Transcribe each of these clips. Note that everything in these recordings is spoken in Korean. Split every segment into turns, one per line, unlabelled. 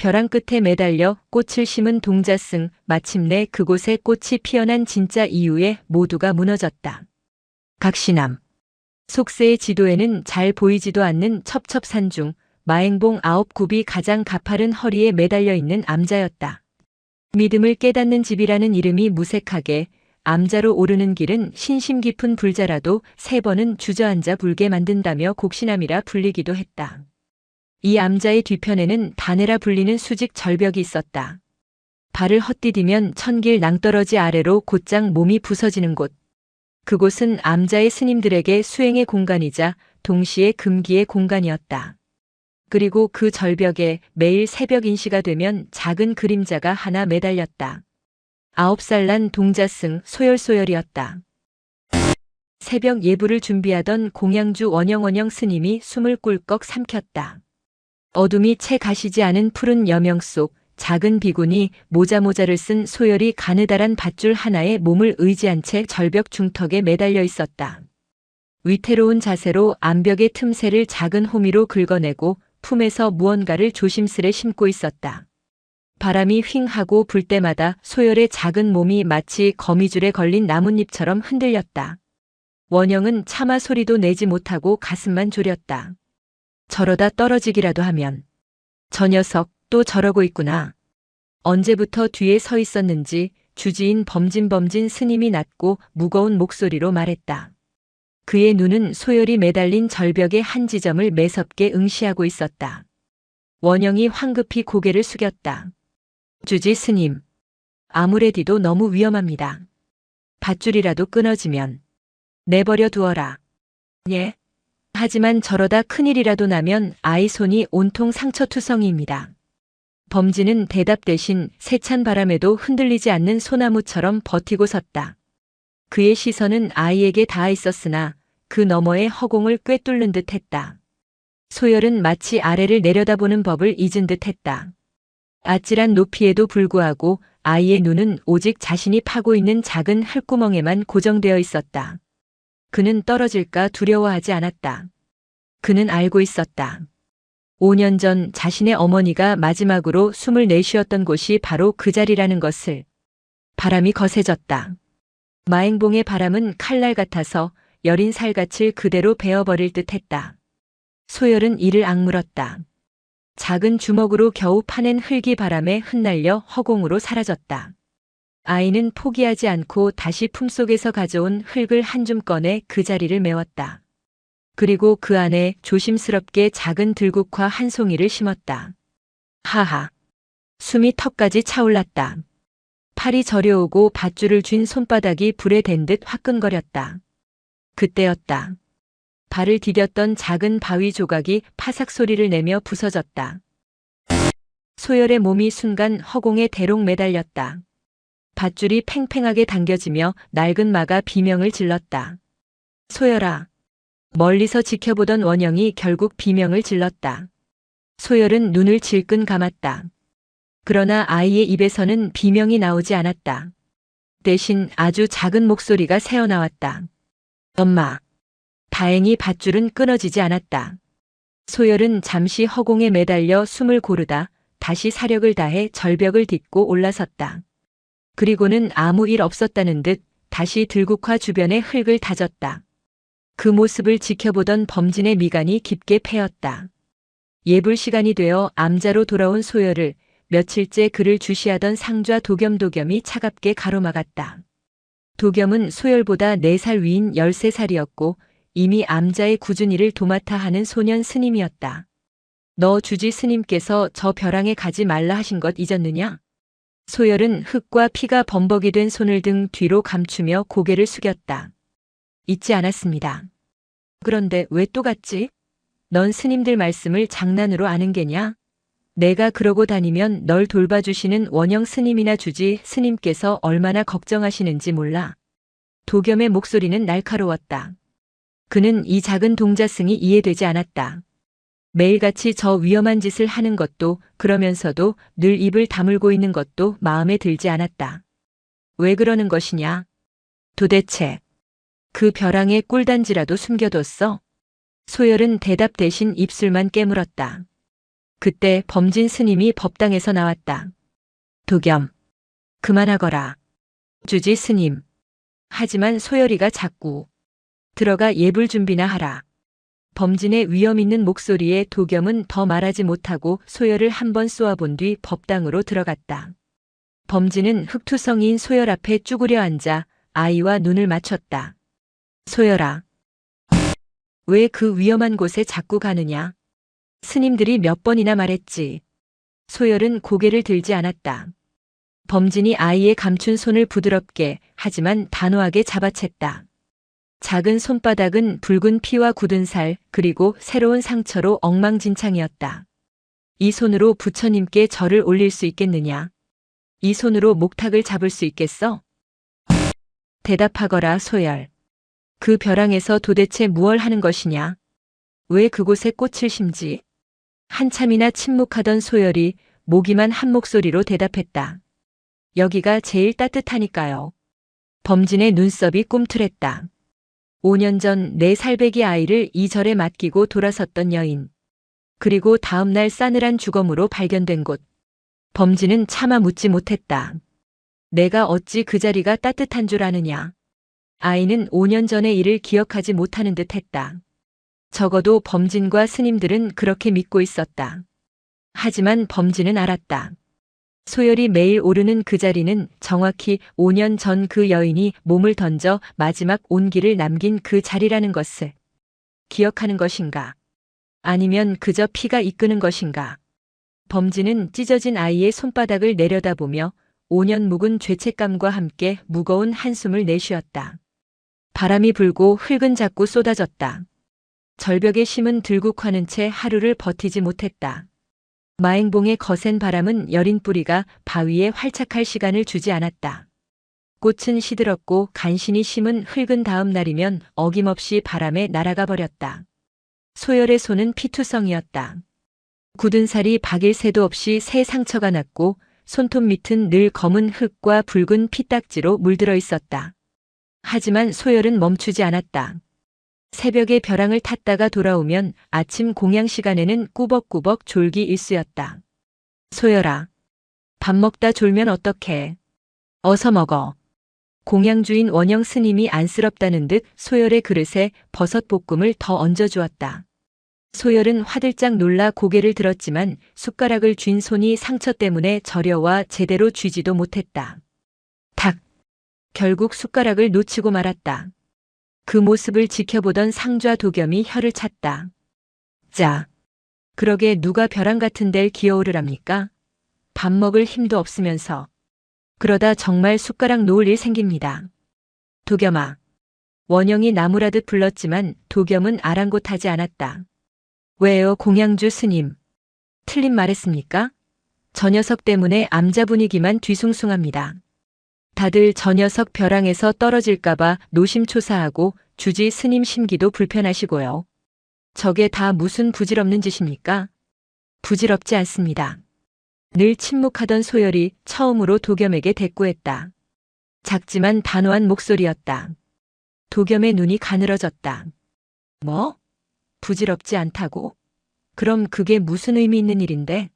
벼랑 끝에 매달려 꽃을 심은 동자승, 마침내 그곳에 꽃이 피어난 진짜 이유에 모두가 무너졌다. 각시남. 속세의 지도에는 잘 보이지도 않는 첩첩산중, 마행봉 9굽이 가장 가파른 허리에 매달려 있는 암자였다. 믿음을 깨닫는 집이라는 이름이 무색하게, 암자로 오르는 길은 신심 깊은 불자라도 3번은 주저앉아 불게 만든다며 곡신암이라 불리기도 했다. 이 암자의 뒤편에는 다네라 불리는 수직 절벽이 있었다. 발을 헛디디면 천길 낭떠러지 아래로 곧장 몸이 부서지는 곳. 그곳은 암자의 스님들에게 수행의 공간이자 동시에 금기의 공간이었다. 그리고 그 절벽에 매일 새벽 인시가 되면 작은 그림자가 하나 매달렸다. 9살 난 동자승 소열소열이었다. 새벽 예불을 준비하던 공양주 원영원영 스님이 숨을 꿀꺽 삼켰다. 어둠이 채 가시지 않은 푸른 여명 속 작은 비군이 모자를 쓴 소열이 가느다란 밧줄 하나에 몸을 의지한 채 절벽 중턱에 매달려 있었다. 위태로운 자세로 암벽의 틈새를 작은 호미로 긁어내고 품에서 무언가를 조심스레 심고 있었다. 바람이 휑 하고 불 때마다 소열의 작은 몸이 마치 거미줄에 걸린 나뭇잎처럼 흔들렸다. 원영은 차마 소리도 내지 못하고 가슴만 졸였다. 저러다 떨어지기라도 하면. 저 녀석 또 저러고 있구나. 언제부터 뒤에 서 있었는지 주지인 범진 스님이 낮고 무거운 목소리로 말했다. 그의 눈은 소열이 매달린 절벽의 한 지점을 매섭게 응시하고 있었다. 원영이 황급히 고개를 숙였다. 주지 스님. 아무래도 너무 위험합니다. 밧줄이라도 끊어지면 내버려 두어라. 예. 하지만 저러다 큰일이라도 나면 아이 손이 온통 상처투성이입니다. 범진은 대답 대신 세찬 바람에도 흔들리지 않는 소나무처럼 버티고 섰다. 그의 시선은 아이에게 닿아 있었으나 그 너머의 허공을 꿰뚫는 듯 했다. 소열은 마치 아래를 내려다보는 법을 잊은 듯 했다. 아찔한 높이에도 불구하고 아이의 눈은 오직 자신이 파고 있는 작은 흙구멍에만 고정되어 있었다. 그는 떨어질까 두려워하지 않았다. 그는 알고 있었다. 5년 전 자신의 어머니가 마지막으로 숨을 내쉬었던 곳이 바로 그 자리라는 것을. 바람이 거세졌다. 마행봉의 바람은 칼날 같아서 여린 살갗을 그대로 베어버릴 듯 했다. 소열은 이를 악물었다. 작은 주먹으로 겨우 파낸 흙이 바람에 흩날려 허공으로 사라졌다. 아이는 포기하지 않고 다시 품속에서 가져온 흙을 한 줌 꺼내 그 자리를 메웠다. 그리고 그 안에 조심스럽게 작은 들국화 한 송이를 심었다. 하하. 숨이 턱까지 차올랐다. 팔이 저려오고 밧줄을 쥔 손바닥이 불에 댄 듯 화끈거렸다. 그때였다. 발을 디뎠던 작은 바위 조각이 파삭 소리를 내며 부서졌다. 소열의 몸이 순간 허공에 대롱 매달렸다. 밧줄이 팽팽하게 당겨지며 낡은 마가 비명을 질렀다. 소열아. 멀리서 지켜보던 원영이 결국 비명을 질렀다. 소열은 눈을 질끈 감았다. 그러나 아이의 입에서는 비명이 나오지 않았다. 대신 아주 작은 목소리가 새어나왔다. 엄마. 다행히 밧줄은 끊어지지 않았다. 소열은 잠시 허공에 매달려 숨을 고르다 다시 사력을 다해 절벽을 딛고 올라섰다. 그리고는 아무 일 없었다는 듯 다시 들국화 주변의 흙을 다졌다. 그 모습을 지켜보던 범진의 미간이 깊게 패였다. 예불 시간이 되어 암자로 돌아온 소열을 며칠째 그를 주시하던 상좌 도겸이 차갑게 가로막았다. 도겸은 소열보다 4살 위인 13살이었고 이미 암자의 꾸준히를 도맡아 하는 소년 스님이었다. 너 주지 스님께서 저 벼랑에 가지 말라 하신 것 잊었느냐? 소열은 흙과 피가 범벅이 된 손을 등 뒤로 감추며 고개를 숙였다. 잊지 않았습니다. 그런데 왜 또 갔지? 넌 스님들 말씀을 장난으로 아는 게냐? 내가 그러고 다니면 널 돌봐주시는 원영 스님이나 주지 스님께서 얼마나 걱정하시는지 몰라. 도겸의 목소리는 날카로웠다. 그는 이 작은 동자승이 이해되지 않았다. 매일같이 저 위험한 짓을 하는 것도 그러면서도 늘 입을 다물고 있는 것도 마음에 들지 않았다. 왜 그러는 것이냐? 도대체 그 벼랑에 꿀단지라도 숨겨뒀어? 소열은 대답 대신 입술만 깨물었다. 그때 범진 스님이 법당에서 나왔다. 도겸, 그만하거라. 주지 스님. 하지만 소열이가 자꾸 들어가 예불 준비나 하라. 범진의 위험 있는 목소리에 도겸은 더 말하지 못하고 소열을 한번 쏘아본 뒤 법당으로 들어갔다. 범진은 흑투성이인 소열 앞에 쭈그려 앉아 아이와 눈을 맞췄다. 소열아. 왜 그 위험한 곳에 자꾸 가느냐? 스님들이 몇 번이나 말했지. 소열은 고개를 들지 않았다. 범진이 아이의 감춘 손을 부드럽게 하지만 단호하게 잡아챘다. 작은 손바닥은 붉은 피와 굳은 살 그리고 새로운 상처로 엉망진창이었다. 이 손으로 부처님께 절을 올릴 수 있겠느냐? 이 손으로 목탁을 잡을 수 있겠어? 대답하거라 소열. 그 벼랑에서 도대체 무얼 하는 것이냐? 왜 그곳에 꽃을 심지? 한참이나 침묵하던 소열이 모기만 한 목소리로 대답했다. 여기가 제일 따뜻하니까요. 범진의 눈썹이 꿈틀했다. 5년 전 내 살배기 아이를 이 절에 맡기고 돌아섰던 여인. 그리고 다음 날 싸늘한 주검으로 발견된 곳. 범진은 차마 묻지 못했다. 내가 어찌 그 자리가 따뜻한 줄 아느냐. 아이는 5년 전의 일을 기억하지 못하는 듯 했다. 적어도 범진과 스님들은 그렇게 믿고 있었다. 하지만 범진은 알았다. 소열이 매일 오르는 그 자리는 정확히 5년 전 그 여인이 몸을 던져 마지막 온기를 남긴 그 자리라는 것을 기억하는 것인가? 아니면 그저 피가 이끄는 것인가? 범진은 찢어진 아이의 손바닥을 내려다보며 5년 묵은 죄책감과 함께 무거운 한숨을 내쉬었다. 바람이 불고 흙은 자꾸 쏟아졌다. 절벽의 심은 들국화는 채 하루를 버티지 못했다. 마행봉의 거센 바람은 여린 뿌리가 바위에 활착할 시간을 주지 않았다. 꽃은 시들었고 간신히 심은 흙은 다음 날이면 어김없이 바람에 날아가 버렸다. 소열의 손은 피투성이었다. 굳은 살이 박일 새도 없이 새 상처가 났고 손톱 밑은 늘 검은 흙과 붉은 피딱지로 물들어 있었다. 하지만 소열은 멈추지 않았다. 새벽에 벼랑을 탔다가 돌아오면 아침 공양 시간에는 꾸벅꾸벅 졸기 일쑤였다. 소열아, 밥 먹다 졸면 어떡해. 어서 먹어. 공양주인 원영 스님이 안쓰럽다는 듯 소열의 그릇에 버섯 볶음을 더 얹어주었다. 소열은 화들짝 놀라 고개를 들었지만 숟가락을 쥔 손이 상처 때문에 저려와 제대로 쥐지도 못했다. 탁! 결국 숟가락을 놓치고 말았다. 그 모습을 지켜보던 상좌 도겸이 혀를 찼다. 자, 그러게 누가 벼랑 같은 데를 기어오르랍니까? 밥 먹을 힘도 없으면서. 그러다 정말 숟가락 놓을 일 생깁니다. 도겸아. 원영이 나무라듯 불렀지만 도겸은 아랑곳하지 않았다. 왜요, 공양주 스님? 틀린 말했습니까? 저 녀석 때문에 암자 분위기만 뒤숭숭합니다. 다들 저 녀석 벼랑에서 떨어질까봐 노심초사하고 주지 스님 심기도 불편하시고요. 저게 다 무슨 부질없는 짓입니까? 부질없지 않습니다. 늘 침묵하던 소열이 처음으로 도겸에게 대꾸했다. 작지만 단호한 목소리였다. 도겸의 눈이 가늘어졌다. 뭐? 부질없지 않다고? 그럼 그게 무슨 의미 있는 일인데?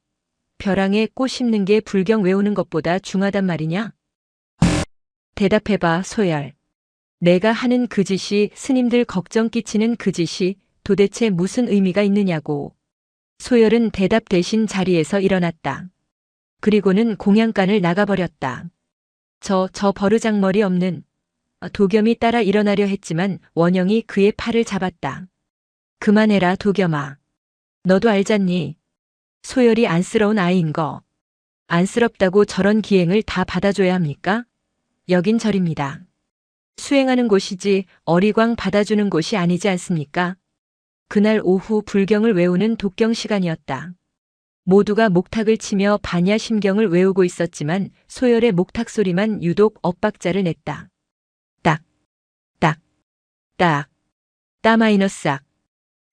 벼랑에 꽃 심는 게 불경 외우는 것보다 중하단 말이냐? 대답해봐, 소열. 내가 하는 그 짓이 스님들 걱정 끼치는 그 짓이 도대체 무슨 의미가 있느냐고. 소열은 대답 대신 자리에서 일어났다. 그리고는 공양간을 나가버렸다. 저 버르장머리 없는. 도겸이 따라 일어나려 했지만 원영이 그의 팔을 잡았다. 그만해라, 도겸아. 너도 알잖니. 소열이 안쓰러운 아이인 거. 안쓰럽다고 저런 기행을 다 받아줘야 합니까? 여긴 절입니다. 수행하는 곳이지 어리광 받아주는 곳이 아니지 않습니까? 그날 오후 불경을 외우는 독경 시간이었다. 모두가 목탁을 치며 반야 심경을 외우고 있었지만 소열의 목탁 소리만 유독 엇박자를 냈다. 딱, 딱, 딱, 따 마이너스 악.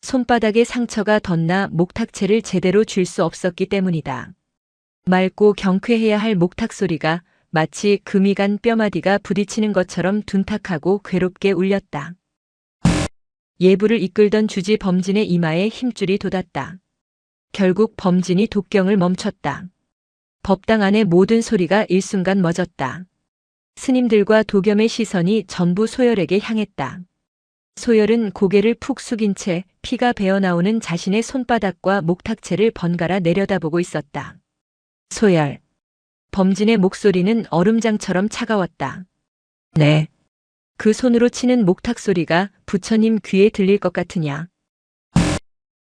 손바닥에 상처가 덧나 목탁체를 제대로 쥘 수 없었기 때문이다. 맑고 경쾌해야 할 목탁 소리가 마치 금이 간 뼈마디가 부딪히는 것처럼 둔탁하고 괴롭게 울렸다. 예불을 이끌던 주지 범진의 이마에 힘줄이 돋았다. 결국 범진이 독경을 멈췄다. 법당 안의 모든 소리가 일순간 멎었다. 스님들과 도겸의 시선이 전부 소열에게 향했다. 소열은 고개를 푹 숙인 채 피가 배어나오는 자신의 손바닥과 목탁채를 번갈아 내려다보고 있었다. 소열. 범진의 목소리는 얼음장처럼 차가웠다. 네. 그 손으로 치는 목탁 소리가 부처님 귀에 들릴 것 같으냐?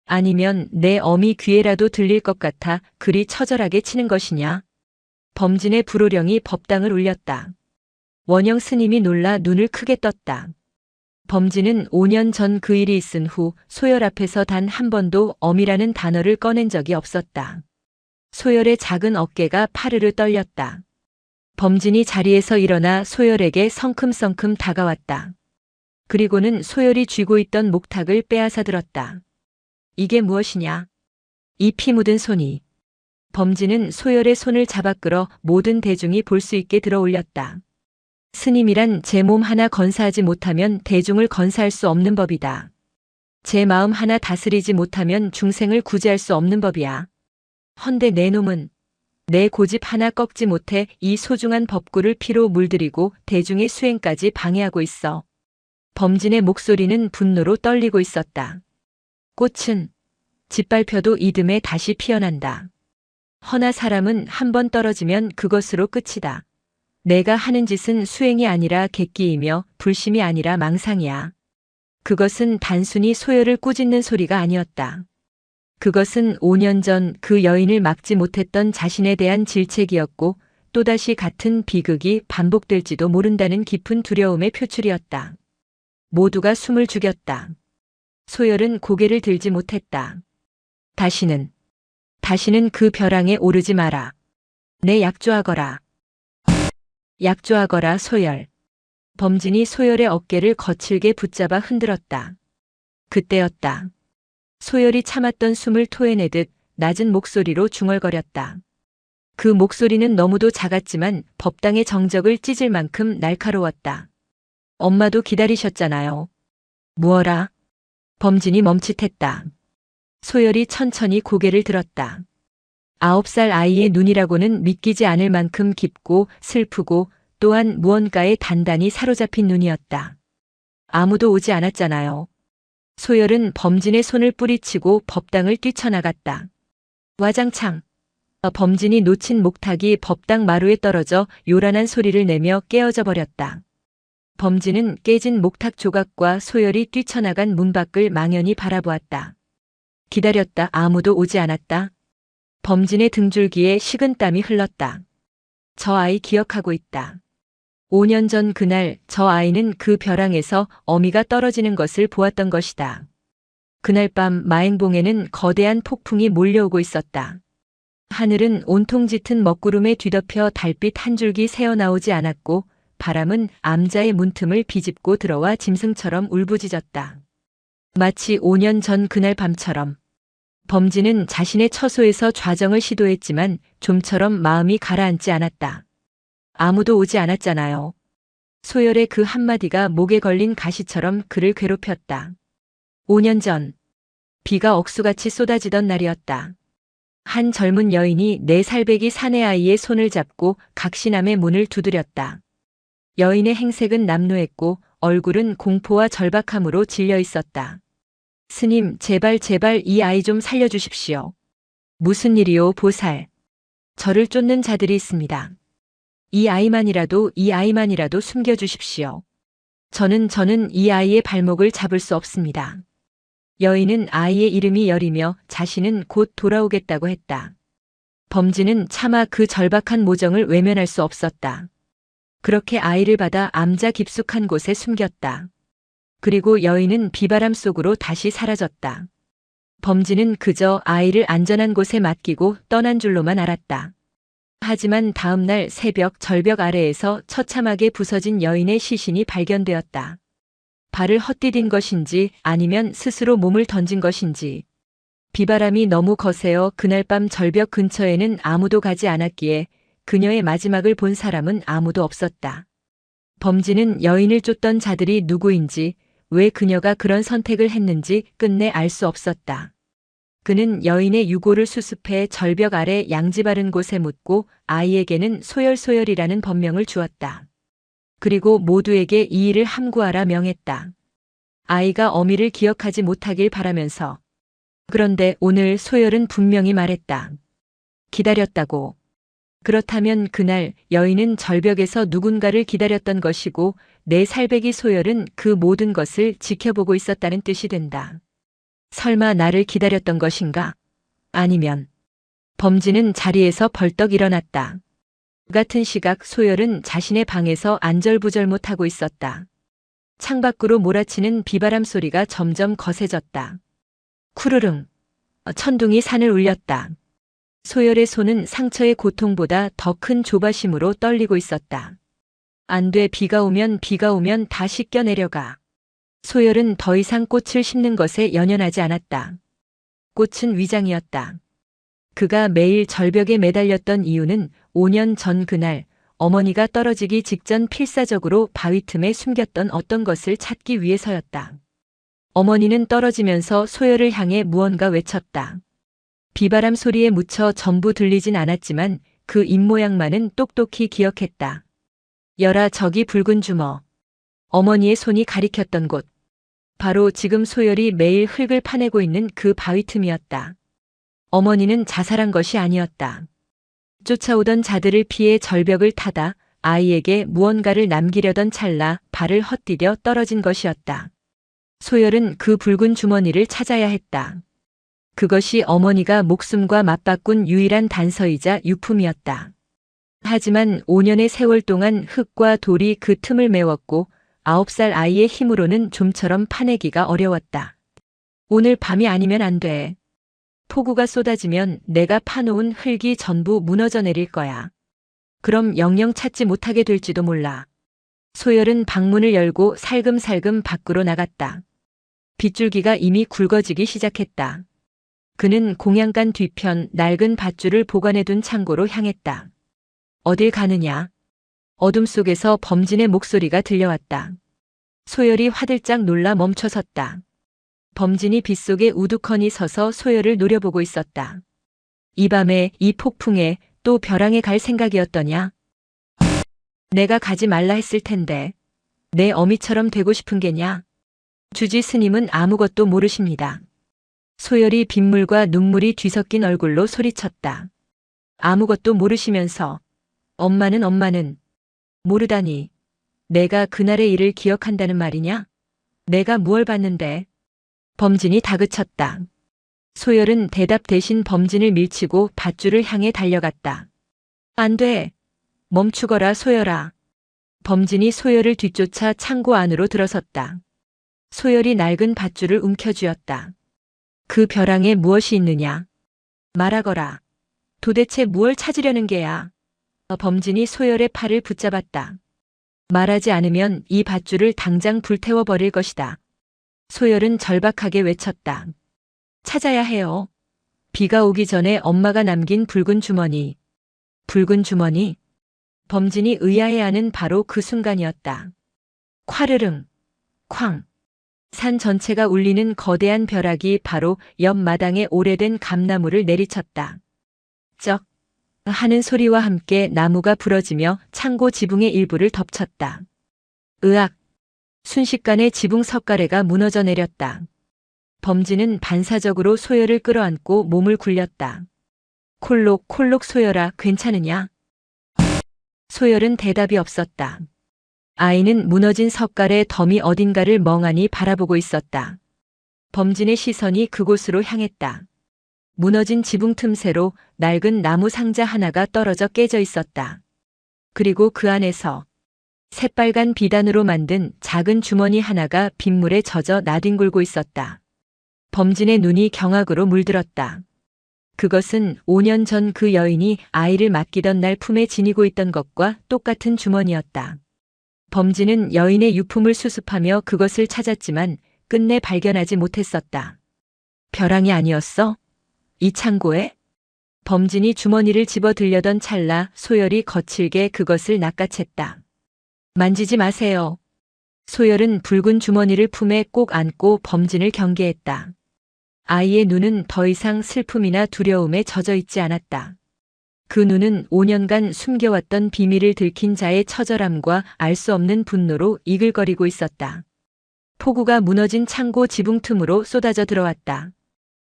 아니면 내 어미 귀에라도 들릴 것 같아 그리 처절하게 치는 것이냐? 범진의 불호령이 법당을 울렸다. 원영 스님이 놀라 눈을 크게 떴다. 범진은 5년 전 그 일이 있은 후 소열 앞에서 단 한 번도 어미라는 단어를 꺼낸 적이 없었다. 소열의 작은 어깨가 파르르 떨렸다. 범진이 자리에서 일어나 소열에게 성큼성큼 다가왔다. 그리고는 소열이 쥐고 있던 목탁을 빼앗아 들었다. 이게 무엇이냐? 이 피 묻은 손이. 범진은 소열의 손을 잡아 끌어 모든 대중이 볼 수 있게 들어 올렸다. 스님이란 제 몸 하나 건사하지 못하면 대중을 건사할 수 없는 법이다. 제 마음 하나 다스리지 못하면 중생을 구제할 수 없는 법이야. 헌데 내 놈은 내 고집 하나 꺾지 못해 이 소중한 법구를 피로 물들이고 대중의 수행까지 방해하고 있어. 범진의 목소리는 분노로 떨리고 있었다. 꽃은 짓밟혀도 이듬해 다시 피어난다. 허나 사람은 한 번 떨어지면 그것으로 끝이다. 내가 하는 짓은 수행이 아니라 객기이며 불심이 아니라 망상이야. 그것은 단순히 소열을 꾸짖는 소리가 아니었다. 그것은 5년 전 그 여인을 막지 못했던 자신에 대한 질책이었고 또다시 같은 비극이 반복될지도 모른다는 깊은 두려움의 표출이었다. 모두가 숨을 죽였다. 소열은 고개를 들지 못했다. 다시는 그 벼랑에 오르지 마라. 내 약조하거라. 약조하거라 소열. 범진이 소열의 어깨를 거칠게 붙잡아 흔들었다. 그때였다. 소열이 참았던 숨을 토해내듯 낮은 목소리로 중얼거렸다. 그 목소리는 너무도 작았지만 법당의 정적을 찢을 만큼 날카로웠다. 엄마도 기다리셨잖아요. 무어라? 범진이 멈칫했다. 소열이 천천히 고개를 들었다. 9살 아이의 눈이라고는 믿기지 않을 만큼 깊고 슬프고 또한 무언가에 단단히 사로잡힌 눈이었다. 아무도 오지 않았잖아요. 소열은 범진의 손을 뿌리치고 법당을 뛰쳐나갔다. 와장창. 범진이 놓친 목탁이 법당 마루에 떨어져 요란한 소리를 내며 깨어져 버렸다. 범진은 깨진 목탁 조각과 소열이 뛰쳐나간 문 밖을 망연히 바라보았다. 기다렸다. 아무도 오지 않았다. 범진의 등줄기에 식은땀이 흘렀다. 저 아이 기억하고 있다. 5년 전 그날 저 아이는 그 벼랑에서 어미가 떨어지는 것을 보았던 것이다. 그날 밤 마행봉에는 거대한 폭풍이 몰려오고 있었다. 하늘은 온통 짙은 먹구름에 뒤덮여 달빛 한 줄기 새어나오지 않았고 바람은 암자의 문틈을 비집고 들어와 짐승처럼 울부짖었다. 마치 5년 전 그날 밤처럼. 범진은 자신의 처소에서 좌정을 시도했지만 좀처럼 마음이 가라앉지 않았다. 아무도 오지 않았잖아요. 소열의 그 한마디가 목에 걸린 가시처럼 그를 괴롭혔다. 5년 전, 비가 억수같이 쏟아지던 날이었다. 한 젊은 여인이 4살배기 사내아이의 손을 잡고 각시남의 문을 두드렸다. 여인의 행색은 남루했고 얼굴은 공포와 절박함으로 질려 있었다. 스님, 제발 이 아이 좀 살려주십시오. 무슨 일이요, 보살. 저를 쫓는 자들이 있습니다. 이 아이만이라도 숨겨주십시오. 저는 이 아이의 발목을 잡을 수 없습니다. 여인은 아이의 이름이 열이며 자신은 곧 돌아오겠다고 했다. 범진은 차마 그 절박한 모정을 외면할 수 없었다. 그렇게 아이를 받아 암자 깊숙한 곳에 숨겼다. 그리고 여인은 비바람 속으로 다시 사라졌다. 범진은 그저 아이를 안전한 곳에 맡기고 떠난 줄로만 알았다. 하지만 다음 날 새벽 절벽 아래에서 처참하게 부서진 여인의 시신이 발견되었다. 발을 헛디딘 것인지 아니면 스스로 몸을 던진 것인지. 비바람이 너무 거세어 그날 밤 절벽 근처에는 아무도 가지 않았기에 그녀의 마지막을 본 사람은 아무도 없었다. 범진은 여인을 쫓던 자들이 누구인지 왜 그녀가 그런 선택을 했는지 끝내 알 수 없었다. 그는 여인의 유골을 수습해 절벽 아래 양지 바른 곳에 묻고 아이에게는 소열소열이라는 법명을 주었다. 그리고 모두에게 이 일을 함구하라 명했다. 아이가 어미를 기억하지 못하길 바라면서. 그런데 오늘 소열은 분명히 말했다. 기다렸다고. 그렇다면 그날 여인은 절벽에서 누군가를 기다렸던 것이고 내 살배기 소열은 그 모든 것을 지켜보고 있었다는 뜻이 된다. 설마 나를 기다렸던 것인가? 아니면. 범진은 자리에서 벌떡 일어났다. 같은 시각 소열은 자신의 방에서 안절부절 못하고 있었다. 창밖으로 몰아치는 비바람 소리가 점점 거세졌다. 쿠르릉. 천둥이 산을 울렸다. 소열의 손은 상처의 고통보다 더 큰 조바심으로 떨리고 있었다. 안 돼, 비가 오면 다 씻겨 내려가. 소열은 더 이상 꽃을 심는 것에 연연하지 않았다. 꽃은 위장이었다. 그가 매일 절벽에 매달렸던 이유는 5년 전 그날 어머니가 떨어지기 직전 필사적으로 바위 틈에 숨겼던 어떤 것을 찾기 위해서였다. 어머니는 떨어지면서 소열을 향해 무언가 외쳤다. 비바람 소리에 묻혀 전부 들리진 않았지만 그 입모양만은 똑똑히 기억했다. 열아, 저기 붉은 주머. 어머니의 손이 가리켰던 곳. 바로 지금 소열이 매일 흙을 파내고 있는 그 바위 틈이었다. 어머니는 자살한 것이 아니었다. 쫓아오던 자들을 피해 절벽을 타다 아이에게 무언가를 남기려던 찰나 발을 헛디뎌 떨어진 것이었다. 소열은 그 붉은 주머니를 찾아야 했다. 그것이 어머니가 목숨과 맞바꾼 유일한 단서이자 유품이었다. 하지만 5년의 세월 동안 흙과 돌이 그 틈을 메웠고 9살 아이의 힘으로는 좀처럼 파내기가 어려웠다. 오늘 밤이 아니면 안 돼. 폭우가 쏟아지면 내가 파놓은 흙이 전부 무너져 내릴 거야. 그럼 영영 찾지 못하게 될지도 몰라. 소열은 방문을 열고 살금살금 밖으로 나갔다. 빗줄기가 이미 굵어지기 시작했다. 그는 공양간 뒤편 낡은 밧줄을 보관해둔 창고로 향했다. 어딜 가느냐? 어둠 속에서 범진의 목소리가 들려왔다. 소열이 화들짝 놀라 멈춰섰다. 범진이 빗속에 우두커니 서서 소열을 노려보고 있었다. 이 밤에 이 폭풍에 또 벼랑에 갈 생각이었더냐? 내가 가지 말라 했을 텐데. 내 어미처럼 되고 싶은 게냐? 주지 스님은 아무것도 모르십니다. 소열이 빗물과 눈물이 뒤섞인 얼굴로 소리쳤다. 아무것도 모르시면서 엄마는 모르다니. 내가 그날의 일을 기억한다는 말이냐? 내가 무얼 봤는데? 범진이 다그쳤다. 소열은 대답 대신 범진을 밀치고 밧줄을 향해 달려갔다. 안 돼. 멈추거라 소열아. 범진이 소열을 뒤쫓아 창고 안으로 들어섰다. 소열이 낡은 밧줄을 움켜쥐었다. 그 벼랑에 무엇이 있느냐? 말하거라. 도대체 무얼 찾으려는 게야? 범진이 소열의 팔을 붙잡았다. 말하지 않으면 이 밧줄을 당장 불태워버릴 것이다. 소열은 절박하게 외쳤다. 찾아야 해요. 비가 오기 전에 엄마가 남긴 붉은 주머니. 붉은 주머니? 범진이 의아해하는 바로 그 순간이었다. 콰르릉, 쾅. 산 전체가 울리는 거대한 벼락이 바로 옆 마당에 오래된 감나무를 내리쳤다. 쩍 하는 소리와 함께 나무가 부러지며 창고 지붕의 일부를 덮쳤다. 으악! 순식간에 지붕 석가래가 무너져 내렸다. 범진은 반사적으로 소열을 끌어안고 몸을 굴렸다. 콜록콜록 소열아, 괜찮으냐? 소열은 대답이 없었다. 아이는 무너진 석가래 더미 어딘가를 멍하니 바라보고 있었다. 범진의 시선이 그곳으로 향했다. 무너진 지붕 틈새로 낡은 나무 상자 하나가 떨어져 깨져 있었다. 그리고 그 안에서 새빨간 비단으로 만든 작은 주머니 하나가 빗물에 젖어 나뒹굴고 있었다. 범진의 눈이 경악으로 물들었다. 그것은 5년 전 그 여인이 아이를 맡기던 날 품에 지니고 있던 것과 똑같은 주머니였다. 범진은 여인의 유품을 수습하며 그것을 찾았지만 끝내 발견하지 못했었다. 벼랑이 아니었어? 이 창고에? 범진이 주머니를 집어 들려던 찰나 소열이 거칠게 그것을 낚아챘다. 만지지 마세요. 소열은 붉은 주머니를 품에 꼭 안고 범진을 경계했다. 아이의 눈은 더 이상 슬픔이나 두려움에 젖어 있지 않았다. 그 눈은 5년간 숨겨왔던 비밀을 들킨 자의 처절함과 알 수 없는 분노로 이글거리고 있었다. 폭우가 무너진 창고 지붕 틈으로 쏟아져 들어왔다.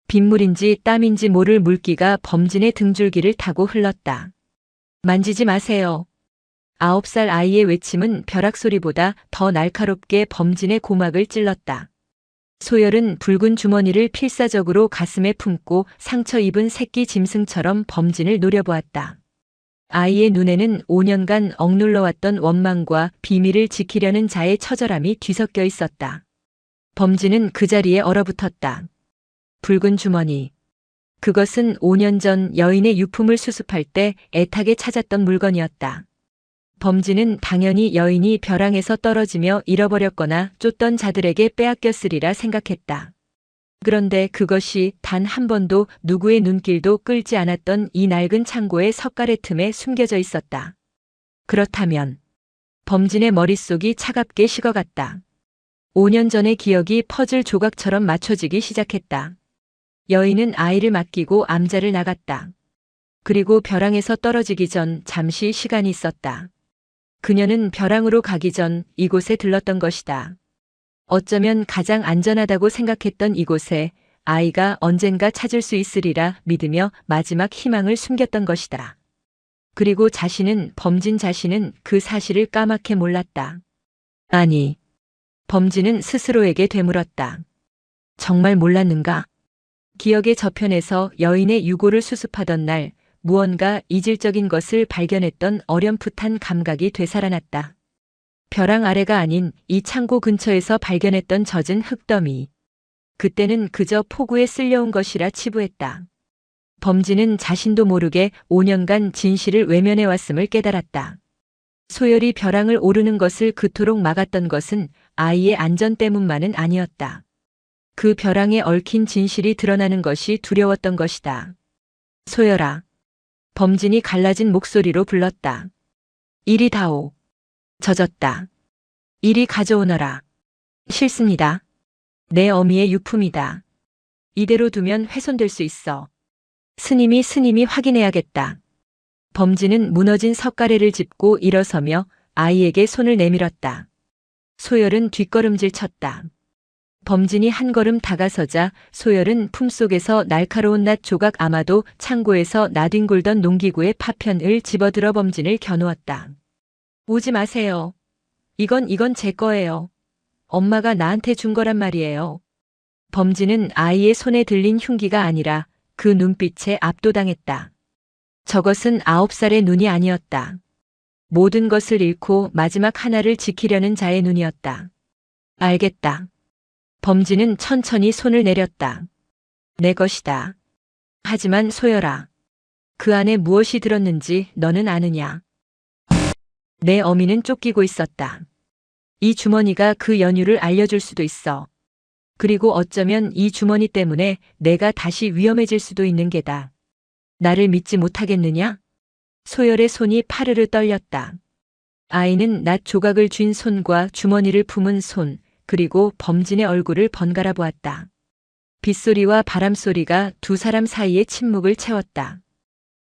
빗물인지 땀인지 모를 물기가 범진의 등줄기를 타고 흘렀다. 만지지 마세요. 9살 아이의 외침은 벼락 소리보다 더 날카롭게 범진의 고막을 찔렀다. 소열은 붉은 주머니를 필사적으로 가슴에 품고 상처 입은 새끼 짐승처럼 범진을 노려보았다. 아이의 눈에는 5년간 억눌러왔던 원망과 비밀을 지키려는 자의 처절함이 뒤섞여 있었다. 범진은 그 자리에 얼어붙었다. 붉은 주머니. 그것은 5년 전 여인의 유품을 수습할 때 애타게 찾았던 물건이었다. 범진은 당연히 여인이 벼랑에서 떨어지며 잃어버렸거나 쫓던 자들에게 빼앗겼으리라 생각했다. 그런데 그것이 단 한 번도 누구의 눈길도 끌지 않았던 이 낡은 창고의 석가래 틈에 숨겨져 있었다. 그렇다면 범진의 머릿속이 차갑게 식어갔다. 5년 전의 기억이 퍼즐 조각처럼 맞춰지기 시작했다. 여인은 아이를 맡기고 암자를 나갔다. 그리고 벼랑에서 떨어지기 전 잠시 시간이 있었다. 그녀는 벼랑으로 가기 전 이곳에 들렀던 것이다. 어쩌면 가장 안전하다고 생각했던 이곳에 아이가 언젠가 찾을 수 있으리라 믿으며 마지막 희망을 숨겼던 것이다. 그리고 범진 자신은 그 사실을 까맣게 몰랐다. 아니, 범진은 스스로에게 되물었다. 정말 몰랐는가? 기억의 저편에서 여인의 유골을 수습하던 날 무언가 이질적인 것을 발견했던 어렴풋한 감각이 되살아났다. 벼랑 아래가 아닌 이 창고 근처에서 발견했던 젖은 흙더미. 그때는 그저 폭우에 쓸려온 것이라 치부했다. 범진은 자신도 모르게 5년간 진실을 외면해 왔음을 깨달았다. 소열이 벼랑을 오르는 것을 그토록 막았던 것은 아이의 안전 때문만은 아니었다. 그 벼랑에 얽힌 진실이 드러나는 것이 두려웠던 것이다. 소열아. 범진이 갈라진 목소리로 불렀다. 이리 다오. 젖었다. 이리 가져오너라. 싫습니다. 내 어미의 유품이다. 이대로 두면 훼손될 수 있어. 스님이 확인해야겠다. 범진은 무너진 석가래를 짚고 일어서며 아이에게 손을 내밀었다. 소열은 뒷걸음질 쳤다. 범진이 한 걸음 다가서자 소열은 품속에서 날카로운 낫 조각 아마도 창고에서 나뒹굴던 농기구의 파편을 집어들어 범진을 겨누었다. 오지 마세요. 이건 제 거예요. 엄마가 나한테 준 거란 말이에요. 범진은 아이의 손에 들린 흉기가 아니라 그 눈빛에 압도당했다. 저것은 9살의 눈이 아니었다. 모든 것을 잃고 마지막 하나를 지키려는 자의 눈이었다. 알겠다. 범진은 천천히 손을 내렸다. 내 것이다. 하지만 소열아. 그 안에 무엇이 들었는지 너는 아느냐? 내 어미는 쫓기고 있었다. 이 주머니가 그 연유를 알려줄 수도 있어. 그리고 어쩌면 이 주머니 때문에 내가 다시 위험해질 수도 있는 게다. 나를 믿지 못하겠느냐? 소열의 손이 파르르 떨렸다. 아이는 낫 조각을 쥔 손과 주머니를 품은 손, 그리고 범진의 얼굴을 번갈아 보았다. 빗소리와 바람소리가 두 사람 사이의 침묵을 채웠다.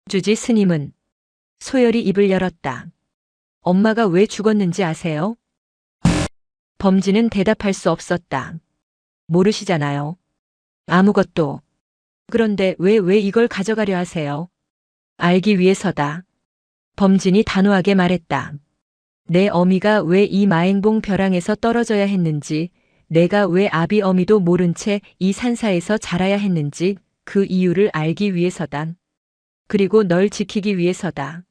주지 스님은 소열이 입을 열었다. 엄마가 왜 죽었는지 아세요? 범진은 대답할 수 없었다. 모르시잖아요. 아무것도. 그런데 왜 이걸 가져가려 하세요? 알기 위해서다. 범진이 단호하게 말했다. 내 어미가 왜 이 마행봉 벼랑에서 떨어져야 했는지, 내가 왜 아비 어미도 모른 채 이 산사에서 자라야 했는지 그 이유를 알기 위해서다. 그리고 널 지키기 위해서다.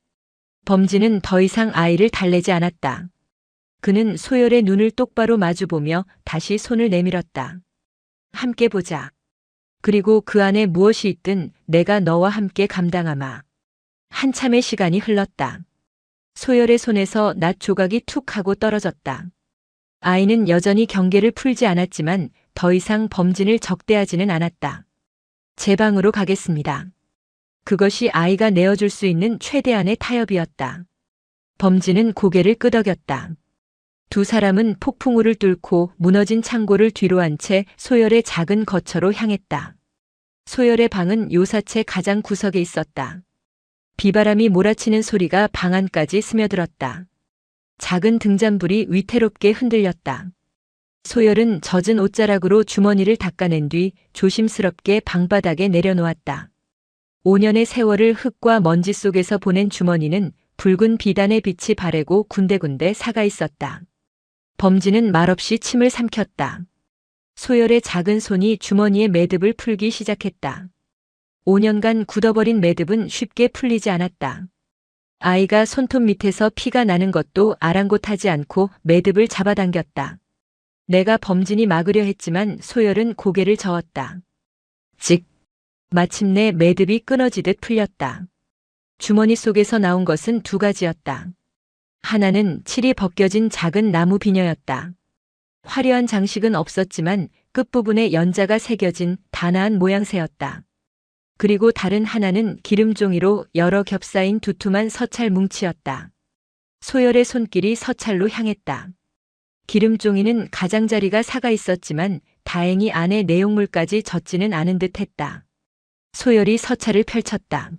범진은 더 이상 아이를 달래지 않았다. 그는 소열의 눈을 똑바로 마주보며 다시 손을 내밀었다. 함께 보자. 그리고 그 안에 무엇이 있든 내가 너와 함께 감당하마. 한참의 시간이 흘렀다. 소열의 손에서 낫 조각이 툭 하고 떨어졌다. 아이는 여전히 경계를 풀지 않았지만 더 이상 범진을 적대하지는 않았다. 제 방으로 가겠습니다. 그것이 아이가 내어줄 수 있는 최대한의 타협이었다. 범진은 고개를 끄덕였다. 두 사람은 폭풍우를 뚫고 무너진 창고를 뒤로 한 채 소열의 작은 거처로 향했다. 소열의 방은 요사채 가장 구석에 있었다. 비바람이 몰아치는 소리가 방 안까지 스며들었다. 작은 등잔불이 위태롭게 흔들렸다. 소열은 젖은 옷자락으로 주머니를 닦아낸 뒤 조심스럽게 방바닥에 내려놓았다. 5년의 세월을 흙과 먼지 속에서 보낸 주머니는 붉은 비단의 빛이 바래고 군데군데 사가 있었다. 범진은 말없이 침을 삼켰다. 소열의 작은 손이 주머니의 매듭을 풀기 시작했다. 5년간 굳어버린 매듭은 쉽게 풀리지 않았다. 아이가 손톱 밑에서 피가 나는 것도 아랑곳하지 않고 매듭을 잡아당겼다. 내가 범진이 막으려 했지만 소열은 고개를 저었다. 직! 마침내 매듭이 끊어지듯 풀렸다. 주머니 속에서 나온 것은 두 가지였다. 하나는 칠이 벗겨진 작은 나무 비녀였다. 화려한 장식은 없었지만 끝부분에 연자가 새겨진 단아한 모양새였다. 그리고 다른 하나는 기름종이로 여러 겹싸인 두툼한 서찰 뭉치였다. 소열의 손길이 서찰로 향했다. 기름종이는 가장자리가 사가 있었지만 다행히 안에 내용물까지 젖지는 않은 듯했다. 소열이 서찰을 펼쳤다.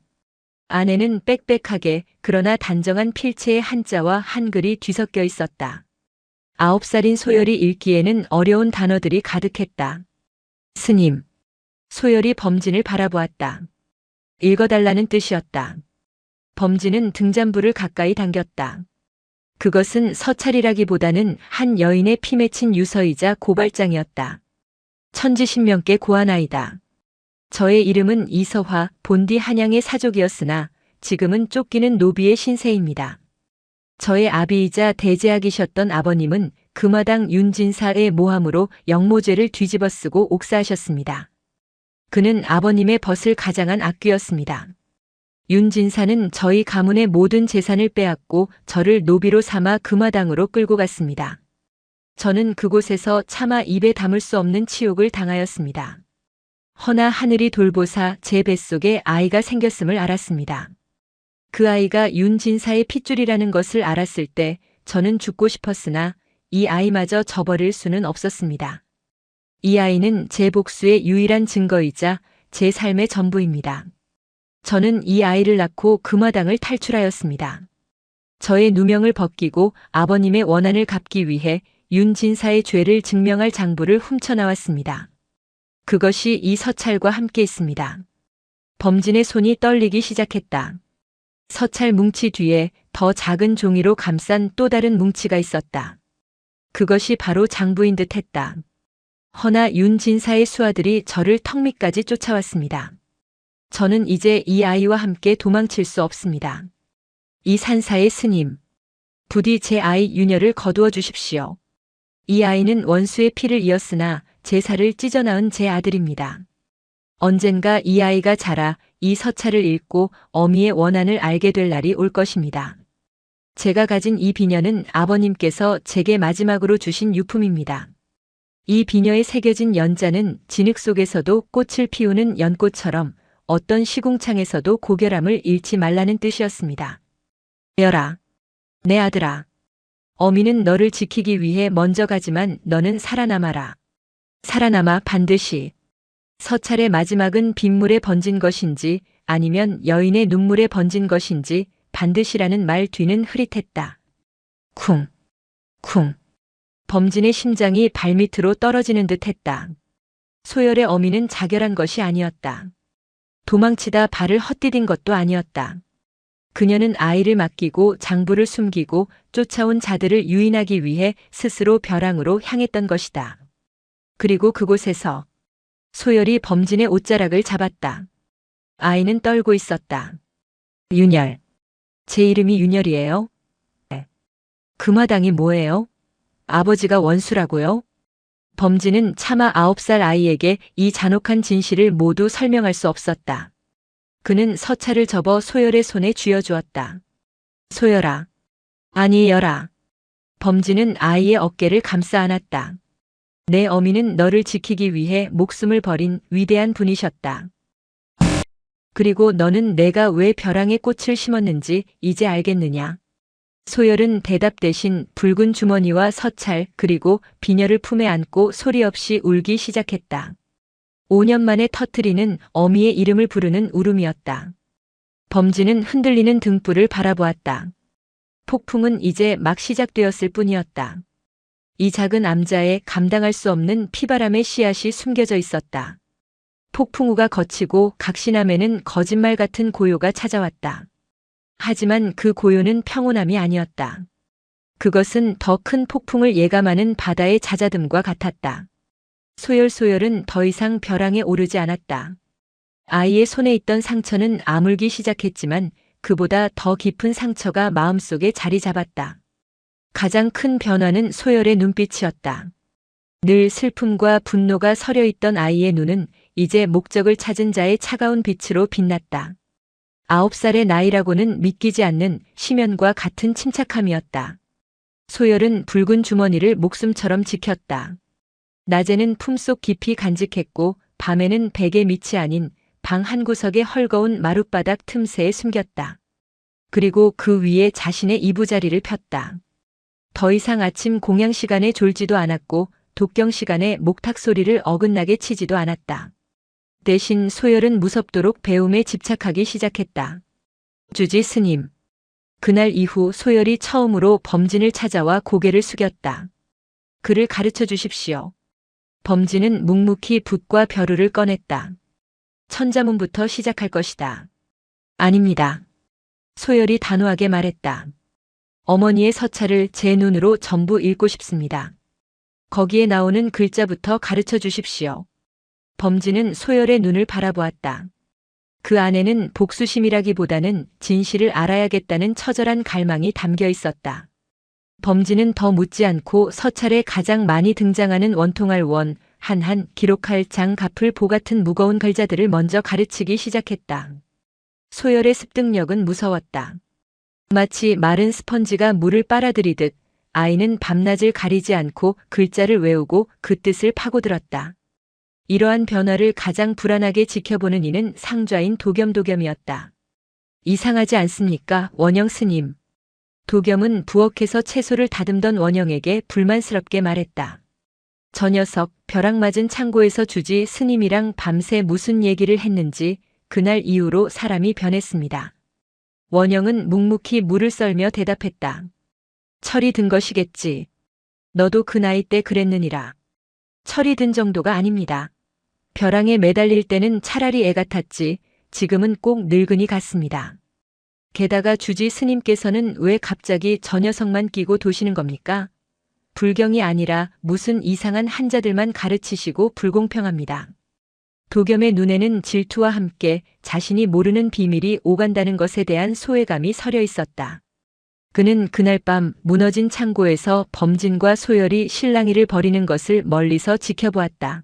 안에는 빽빽하게 그러나 단정한 필체의 한자와 한글이 뒤섞여 있었다. 9살인 소열이 읽기에는 어려운 단어들이 가득했다. 스님. 소열이 범진을 바라보았다. 읽어달라는 뜻이었다. 범진은 등잔불을 가까이 당겼다. 그것은 서찰이라기보다는 한 여인의 피 맺힌 유서이자 고발장이었다. 천지신명께 고한 아이다. 저의 이름은 이서화, 본디 한양의 사족이었으나 지금은 쫓기는 노비의 신세입니다. 저의 아비이자 대제학이셨던 아버님은 금화당 윤진사의 모함으로 영모죄를 뒤집어쓰고 옥사하셨습니다. 그는 아버님의 벗을 가장한 악귀였습니다. 윤진사는 저희 가문의 모든 재산을 빼앗고 저를 노비로 삼아 금화당으로 끌고 갔습니다. 저는 그곳에서 차마 입에 담을 수 없는 치욕을 당하였습니다. 허나 하늘이 돌보사 제 뱃속에 아이가 생겼음을 알았습니다. 그 아이가 윤진사의 핏줄이라는 것을 알았을 때 저는 죽고 싶었으나 이 아이마저 저버릴 수는 없었습니다. 이 아이는 제 복수의 유일한 증거이자 제 삶의 전부입니다. 저는 이 아이를 낳고 금화당을 탈출하였습니다. 저의 누명을 벗기고 아버님의 원한을 갚기 위해 윤진사의 죄를 증명할 장부를 훔쳐나왔습니다. 그것이 이 서찰과 함께 있습니다. 범진의 손이 떨리기 시작했다. 서찰 뭉치 뒤에 더 작은 종이로 감싼 또 다른 뭉치가 있었다. 그것이 바로 장부인 듯 했다. 허나 윤진사의 수하들이 저를 턱 밑까지 쫓아왔습니다. 저는 이제 이 아이와 함께 도망칠 수 없습니다. 이 산사의 스님, 부디 제 아이 유녀를 거두어 주십시오. 이 아이는 원수의 피를 이었으나 제사를 찢어나은 제 아들입니다. 언젠가 이 아이가 자라 이 서찰을 읽고 어미의 원한을 알게 될 날이 올 것입니다. 제가 가진 이 비녀는 아버님께서 제게 마지막으로 주신 유품입니다. 이 비녀에 새겨진 연자는 진흙 속에서도 꽃을 피우는 연꽃처럼 어떤 시궁창에서도 고결함을 잃지 말라는 뜻이었습니다. 여라, 내 아들아. 어미는 너를 지키기 위해 먼저 가지만 너는 살아남아라. 살아남아 반드시. 서찰의 마지막은 빗물에 번진 것인지 아니면 여인의 눈물에 번진 것인지 반드시라는 말 뒤는 흐릿했다. 쿵, 쿵. 범진의 심장이 발밑으로 떨어지는 듯 했다. 소열의 어미는 자결한 것이 아니었다. 도망치다 발을 헛디딘 것도 아니었다. 그녀는 아이를 맡기고 장부를 숨기고 쫓아온 자들을 유인하기 위해 스스로 벼랑으로 향했던 것이다. 그리고 그곳에서 소열이 범진의 옷자락을 잡았다. 아이는 떨고 있었다. 윤열. 제 이름이 윤열이에요? 네. 금화당이 뭐예요? 아버지가 원수라고요? 범진은 차마 9살 아이에게 이 잔혹한 진실을 모두 설명할 수 없었다. 그는 서찰을 접어 소열의 손에 쥐어주었다. 소열아. 아니 열아. 범진은 아이의 어깨를 감싸 안았다. 내 어미는 너를 지키기 위해 목숨을 버린 위대한 분이셨다. 그리고 너는 내가 왜 벼랑에 꽃을 심었는지 이제 알겠느냐? 소열은 대답 대신 붉은 주머니와 서찰 그리고 비녀를 품에 안고 소리 없이 울기 시작했다. 5년 만에 터트리는 어미의 이름을 부르는 울음이었다. 범진은 흔들리는 등불을 바라보았다. 폭풍은 이제 막 시작되었을 뿐이었다. 이 작은 암자에 감당할 수 없는 피바람의 씨앗이 숨겨져 있었다. 폭풍우가 거치고 각신함에는 거짓말 같은 고요가 찾아왔다. 하지만 그 고요는 평온함이 아니었다. 그것은 더 큰 폭풍을 예감하는 바다의 잦아듦과 같았다. 소열소열은 더 이상 벼랑에 오르지 않았다. 아이의 손에 있던 상처는 아물기 시작했지만 그보다 더 깊은 상처가 마음속에 자리 잡았다. 가장 큰 변화는 소열의 눈빛이었다. 늘 슬픔과 분노가 서려 있던 아이의 눈은 이제 목적을 찾은 자의 차가운 빛으로 빛났다. 9살의 나이라고는 믿기지 않는 심연과 같은 침착함이었다. 소열은 붉은 주머니를 목숨처럼 지켰다. 낮에는 품속 깊이 간직했고 밤에는 베개 밑이 아닌 방 한구석의 헐거운 마룻바닥 틈새에 숨겼다. 그리고 그 위에 자신의 이부자리를 폈다. 더 이상 아침 공양 시간에 졸지도 않았고 독경 시간에 목탁 소리를 어긋나게 치지도 않았다. 대신 소열은 무섭도록 배움에 집착하기 시작했다. 주지 스님. 그날 이후 소열이 처음으로 범진을 찾아와 고개를 숙였다. 그를 가르쳐 주십시오. 범진은 묵묵히 붓과 벼루를 꺼냈다. 천자문부터 시작할 것이다. 아닙니다. 소열이 단호하게 말했다. 어머니의 서찰을 제 눈으로 전부 읽고 싶습니다. 거기에 나오는 글자부터 가르쳐 주십시오. 범진은 소열의 눈을 바라보았다. 그 안에는 복수심이라기보다는 진실을 알아야겠다는 처절한 갈망이 담겨 있었다. 범진은 더 묻지 않고 서찰에 가장 많이 등장하는 원통할 원, 한한, 기록할 장, 갚을 보 같은 무거운 글자들을 먼저 가르치기 시작했다. 소열의 습득력은 무서웠다. 마치 마른 스펀지가 물을 빨아들이듯 아이는 밤낮을 가리지 않고 글자를 외우고 그 뜻을 파고들었다. 이러한 변화를 가장 불안하게 지켜보는 이는 상좌인 도겸이었다. 이상하지 않습니까, 원영 스님? 도겸은 부엌에서 채소를 다듬던 원영에게 불만스럽게 말했다. 저 녀석 벼락 맞은 창고에서 주지 스님이랑 밤새 무슨 얘기를 했는지 그날 이후로 사람이 변했습니다. 원영은 묵묵히 물을 썰며 대답했다. 철이 든 것이겠지. 너도 그 나이 때 그랬느니라. 철이 든 정도가 아닙니다. 벼랑에 매달릴 때는 차라리 애 같았지 지금은 꼭 늙은이 같습니다. 게다가 주지 스님께서는 왜 갑자기 저 녀석만 끼고 도시는 겁니까? 불경이 아니라 무슨 이상한 한자들만 가르치시고 불공평합니다. 도겸의 눈에는 질투와 함께 자신이 모르는 비밀이 오간다는 것에 대한 소외감이 서려 있었다. 그는 그날 밤 무너진 창고에서 범진과 소열이 실랑이를 벌이는 것을 멀리서 지켜보았다.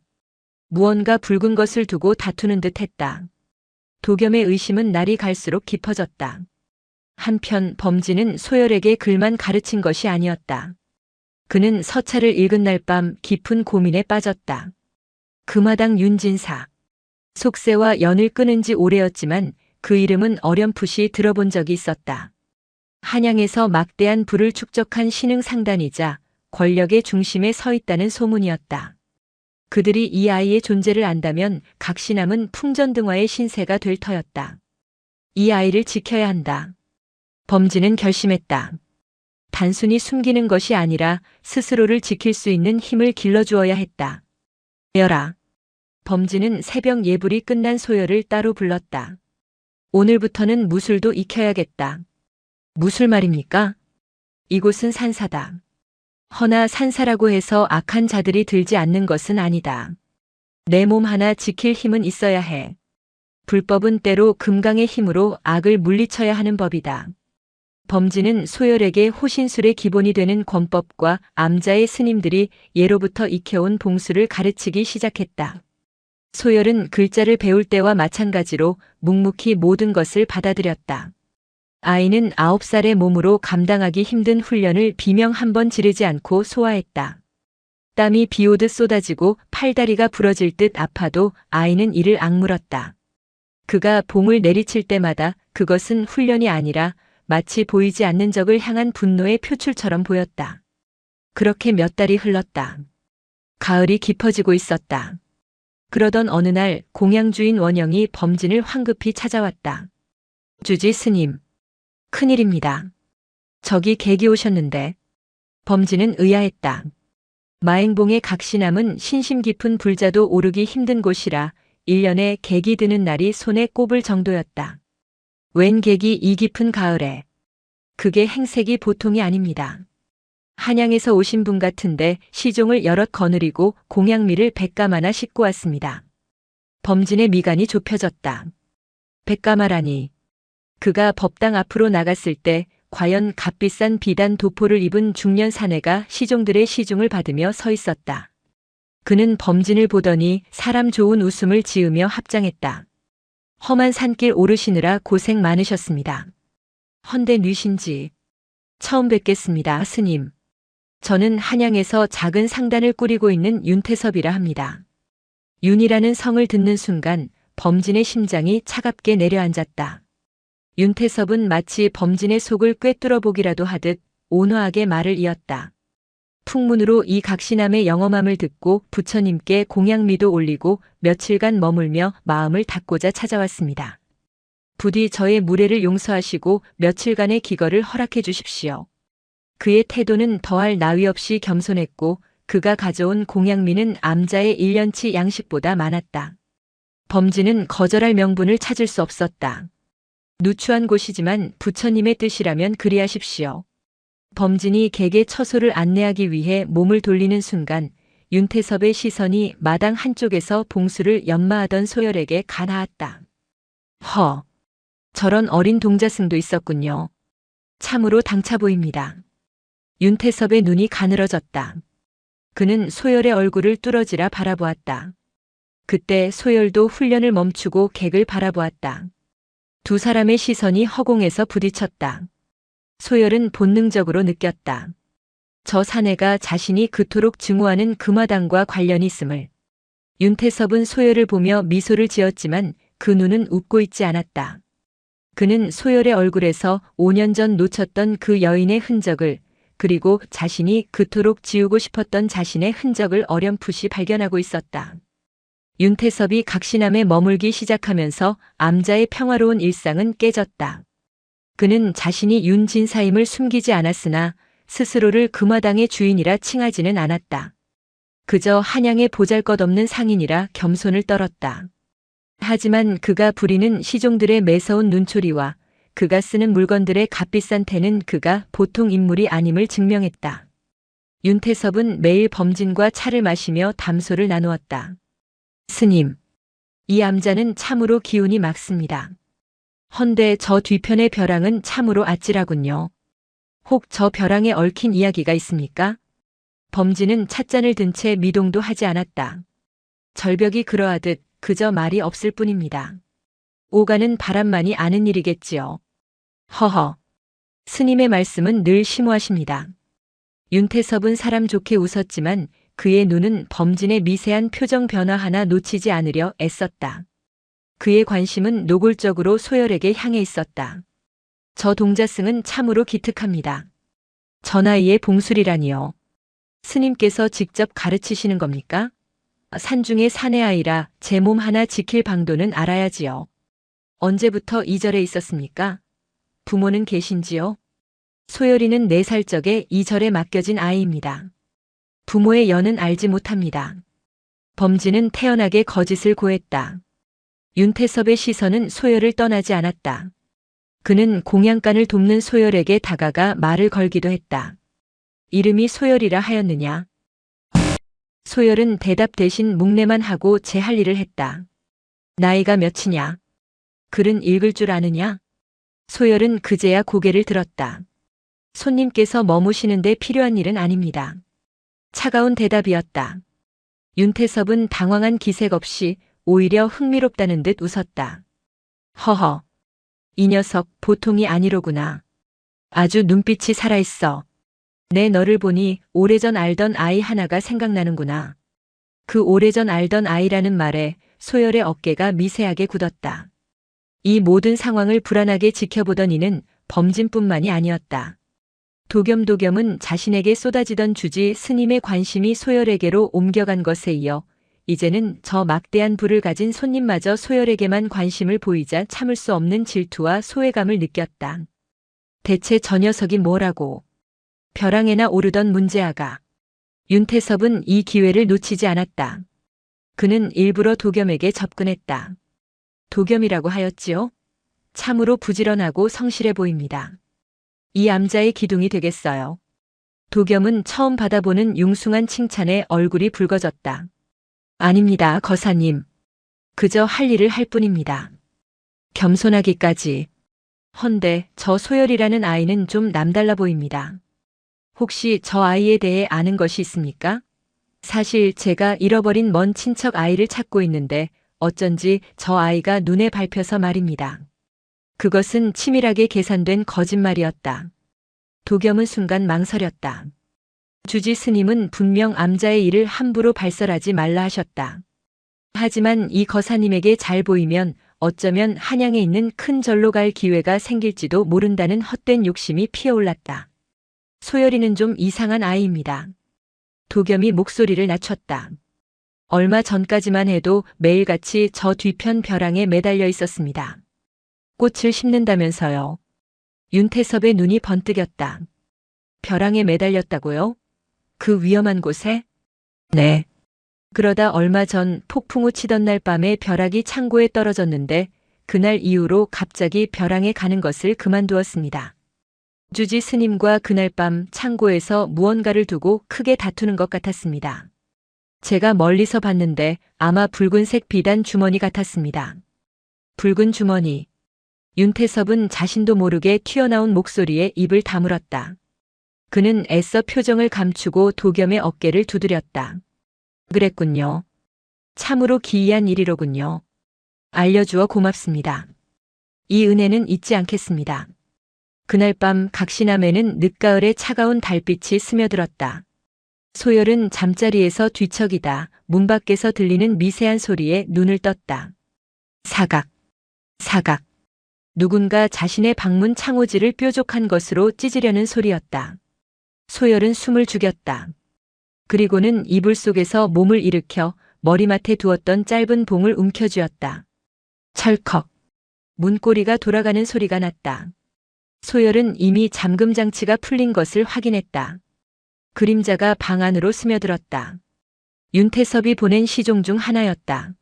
무언가 붉은 것을 두고 다투는 듯 했다. 도겸의 의심은 날이 갈수록 깊어졌다. 한편 범진은 소열에게 글만 가르친 것이 아니었다. 그는 서찰을 읽은 날 밤 깊은 고민에 빠졌다. 금화당 윤진사. 속세와 연을 끊은 지 오래였지만 그 이름은 어렴풋이 들어본 적이 있었다. 한양에서 막대한 부를 축적한 신흥 상단이자 권력의 중심에 서 있다는 소문이었다. 그들이 이 아이의 존재를 안다면 각신함은 풍전등화의 신세가 될 터였다. 이 아이를 지켜야 한다. 범진은 결심했다. 단순히 숨기는 것이 아니라 스스로를 지킬 수 있는 힘을 길러주어야 했다. 여라. 범진은 새벽 예불이 끝난 소열을 따로 불렀다. 오늘부터는 무술도 익혀야겠다. 무술 말입니까? 이곳은 산사다. 허나 산사라고 해서 악한 자들이 들지 않는 것은 아니다. 내 몸 하나 지킬 힘은 있어야 해. 불법은 때로 금강의 힘으로 악을 물리쳐야 하는 법이다. 범진은 소열에게 호신술의 기본이 되는 권법과 암자의 스님들이 예로부터 익혀온 봉수를 가르치기 시작했다. 소열은 글자를 배울 때와 마찬가지로 묵묵히 모든 것을 받아들였다. 아이는 9살의 몸으로 감당하기 힘든 훈련을 비명 한 번 지르지 않고 소화했다. 땀이 비오듯 쏟아지고 팔다리가 부러질 듯 아파도 아이는 이를 악물었다. 그가 봉을 내리칠 때마다 그것은 훈련이 아니라 마치 보이지 않는 적을 향한 분노의 표출처럼 보였다. 그렇게 몇 달이 흘렀다. 가을이 깊어지고 있었다. 그러던 어느 날 공양주인 원영이 범진을 황급히 찾아왔다. 주지 스님, 큰일입니다. 저기 객이 오셨는데. 범진은 의아했다. 마행봉의 각시남은 신심 깊은 불자도 오르기 힘든 곳이라 1년에 객이 드는 날이 손에 꼽을 정도였다. 웬 객이 이 깊은 가을에. 그게 행색이 보통이 아닙니다. 한양에서 오신 분 같은데 시종을 여럿 거느리고 공양미를 100가마나 싣고 왔습니다. 범진의 미간이 좁혀졌다. 100가마라니. 그가 법당 앞으로 나갔을 때 과연 값비싼 비단 도포를 입은 중년 사내가 시종들의 시중을 받으며 서 있었다. 그는 범진을 보더니 사람 좋은 웃음을 지으며 합장했다. 험한 산길 오르시느라 고생 많으셨습니다. 헌데 뉘신지. 처음 뵙겠습니다, 스님. 저는 한양에서 작은 상단을 꾸리고 있는 윤태섭이라 합니다. 윤이라는 성을 듣는 순간 범진의 심장이 차갑게 내려앉았다. 윤태섭은 마치 범진의 속을 꿰뚫어 보기라도 하듯 온화하게 말을 이었다. 풍문으로 이 각시남의 영험함을 듣고 부처님께 공양미도 올리고 며칠간 머물며 마음을 닦고자 찾아왔습니다. 부디 저의 무례를 용서하시고 며칠간의 기거를 허락해 주십시오. 그의 태도는 더할 나위 없이 겸손했고 그가 가져온 공양미는 암자의 1년치 양식보다 많았다. 범진은 거절할 명분을 찾을 수 없었다. 누추한 곳이지만 부처님의 뜻이라면 그리하십시오. 범진이 객의 처소를 안내하기 위해 몸을 돌리는 순간 윤태섭의 시선이 마당 한쪽에서 봉수를 연마하던 소열에게 가닿았다. 허! 저런 어린 동자승도 있었군요. 참으로 당차 보입니다. 윤태섭의 눈이 가늘어졌다. 그는 소열의 얼굴을 뚫어지라 바라보았다. 그때 소열도 훈련을 멈추고 객을 바라보았다. 두 사람의 시선이 허공에서 부딪혔다. 소열은 본능적으로 느꼈다. 저 사내가 자신이 그토록 증오하는 금화당과 관련이 있음을. 윤태섭은 소열을 보며 미소를 지었지만 그 눈은 웃고 있지 않았다. 그는 소열의 얼굴에서 5년 전 놓쳤던 그 여인의 흔적을 그리고 자신이 그토록 지우고 싶었던 자신의 흔적을 어렴풋이 발견하고 있었다. 윤태섭이 각시남에 머물기 시작하면서 암자의 평화로운 일상은 깨졌다. 그는 자신이 윤진사임을 숨기지 않았으나 스스로를 금화당의 주인이라 칭하지는 않았다. 그저 한양의 보잘것없는 상인이라 겸손을 떨었다. 하지만 그가 부리는 시종들의 매서운 눈초리와 그가 쓰는 물건들의 값비싼 태는 그가 보통 인물이 아님을 증명했다. 윤태섭은 매일 범진과 차를 마시며 담소를 나누었다. 스님, 이 암자는 참으로 기운이 막습니다. 헌데 저 뒤편의 벼랑은 참으로 아찔하군요. 혹 저 벼랑에 얽힌 이야기가 있습니까? 범진은 찻잔을 든 채 미동도 하지 않았다. 절벽이 그러하듯 그저 말이 없을 뿐입니다. 오가는 바람만이 아는 일이겠지요. 허허. 스님의 말씀은 늘 심오하십니다. 윤태섭은 사람 좋게 웃었지만 그의 눈은 범진의 미세한 표정 변화 하나 놓치지 않으려 애썼다. 그의 관심은 노골적으로 소열에게 향해 있었다. 저 동자승은 참으로 기특합니다. 저 나이에 봉술이라니요. 스님께서 직접 가르치시는 겁니까? 산중의 사내 아이라 제 몸 하나 지킬 방도는 알아야지요. 언제부터 이 절에 있었습니까? 부모는 계신지요? 소열이는 4살 적에 이 절에 맡겨진 아이입니다. 부모의 연은 알지 못합니다. 범진은 태연하게 거짓을 고했다. 윤태섭의 시선은 소열을 떠나지 않았다. 그는 공양간을 돕는 소열에게 다가가 말을 걸기도 했다. 이름이 소열이라 하였느냐? 소열은 대답 대신 묵내만 하고 제 할 일을 했다. 나이가 몇이냐? 글은 읽을 줄 아느냐? 소열은 그제야 고개를 들었다. 손님께서 머무시는데 필요한 일은 아닙니다. 차가운 대답이었다. 윤태섭은 당황한 기색 없이 오히려 흥미롭다는 듯 웃었다. 허허. 이 녀석 보통이 아니로구나. 아주 눈빛이 살아있어. 내 너를 보니 오래전 알던 아이 하나가 생각나는구나. 그 오래전 알던 아이라는 말에 소열의 어깨가 미세하게 굳었다. 이 모든 상황을 불안하게 지켜보던 이는 범진뿐만이 아니었다. 도겸은 자신에게 쏟아지던 주지 스님의 관심이 소열에게로 옮겨간 것에 이어 이제는 저 막대한 불을 가진 손님마저 소열에게만 관심을 보이자 참을 수 없는 질투와 소외감을 느꼈다. 대체 저 녀석이 뭐라고. 벼랑에나 오르던 문제아가. 윤태섭은 이 기회를 놓치지 않았다. 그는 일부러 도겸에게 접근했다. 도겸이라고 하였지요? 참으로 부지런하고 성실해 보입니다. 이 암자의 기둥이 되겠어요. 도겸은 처음 받아보는 융숭한 칭찬에 얼굴이 붉어졌다. 아닙니다, 거사님. 그저 할 일을 할 뿐입니다. 겸손하기까지. 헌데 저 소열이라는 아이는 좀 남달라 보입니다. 혹시 저 아이에 대해 아는 것이 있습니까? 사실 제가 잃어버린 먼 친척 아이를 찾고 있는데 어쩐지 저 아이가 눈에 밟혀서 말입니다. 그것은 치밀하게 계산된 거짓말이었다. 도겸은 순간 망설였다. 주지 스님은 분명 암자의 일을 함부로 발설하지 말라 하셨다. 하지만 이 거사님에게 잘 보이면 어쩌면 한양에 있는 큰 절로 갈 기회가 생길지도 모른다는 헛된 욕심이 피어올랐다. 소열이는 좀 이상한 아이입니다. 도겸이 목소리를 낮췄다. 얼마 전까지만 해도 매일같이 저 뒤편 벼랑에 매달려 있었습니다. 꽃을 심는다면서요. 윤태섭의 눈이 번뜩였다. 벼랑에 매달렸다고요? 그 위험한 곳에? 네. 그러다 얼마 전 폭풍우 치던 날 밤에 벼락이 창고에 떨어졌는데 그날 이후로 갑자기 벼랑에 가는 것을 그만두었습니다. 주지 스님과 그날 밤 창고에서 무언가를 두고 크게 다투는 것 같았습니다. 제가 멀리서 봤는데 아마 붉은색 비단 주머니 같았습니다. 붉은 주머니. 윤태섭은 자신도 모르게 튀어나온 목소리에 입을 다물었다. 그는 애써 표정을 감추고 도겸의 어깨를 두드렸다. 그랬군요. 참으로 기이한 일이로군요. 알려주어 고맙습니다. 이 은혜는 잊지 않겠습니다. 그날 밤 각시남에는 늦가을에 차가운 달빛이 스며들었다. 소열은 잠자리에서 뒤척이다 문 밖에서 들리는 미세한 소리에 눈을 떴다. 사각, 사각. 누군가 자신의 방문 창호지를 뾰족한 것으로 찢으려는 소리였다. 소열은 숨을 죽였다. 그리고는 이불 속에서 몸을 일으켜 머리맡에 두었던 짧은 봉을 움켜쥐었다. 철컥. 문고리가 돌아가는 소리가 났다. 소열은 이미 잠금 장치가 풀린 것을 확인했다. 그림자가 방 안으로 스며들었다. 윤태섭이 보낸 시종 중 하나였다.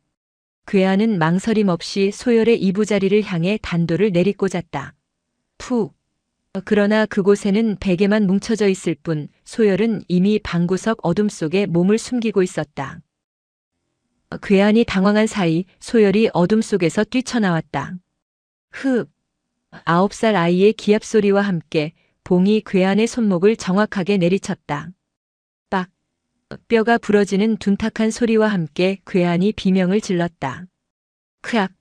괴한은 망설임 없이 소열의 이부자리를 향해 단도를 내리꽂았다. 푸. 그러나 그곳에는 베개만 뭉쳐져 있을 뿐 소열은 이미 방구석 어둠 속에 몸을 숨기고 있었다. 괴한이 당황한 사이 소열이 어둠 속에서 뛰쳐나왔다. 흡. 9살 아이의 기합 소리와 함께 봉이 괴한의 손목을 정확하게 내리쳤다. 빡. 뼈가 부러지는 둔탁한 소리와 함께 괴한이 비명을 질렀다. 크악.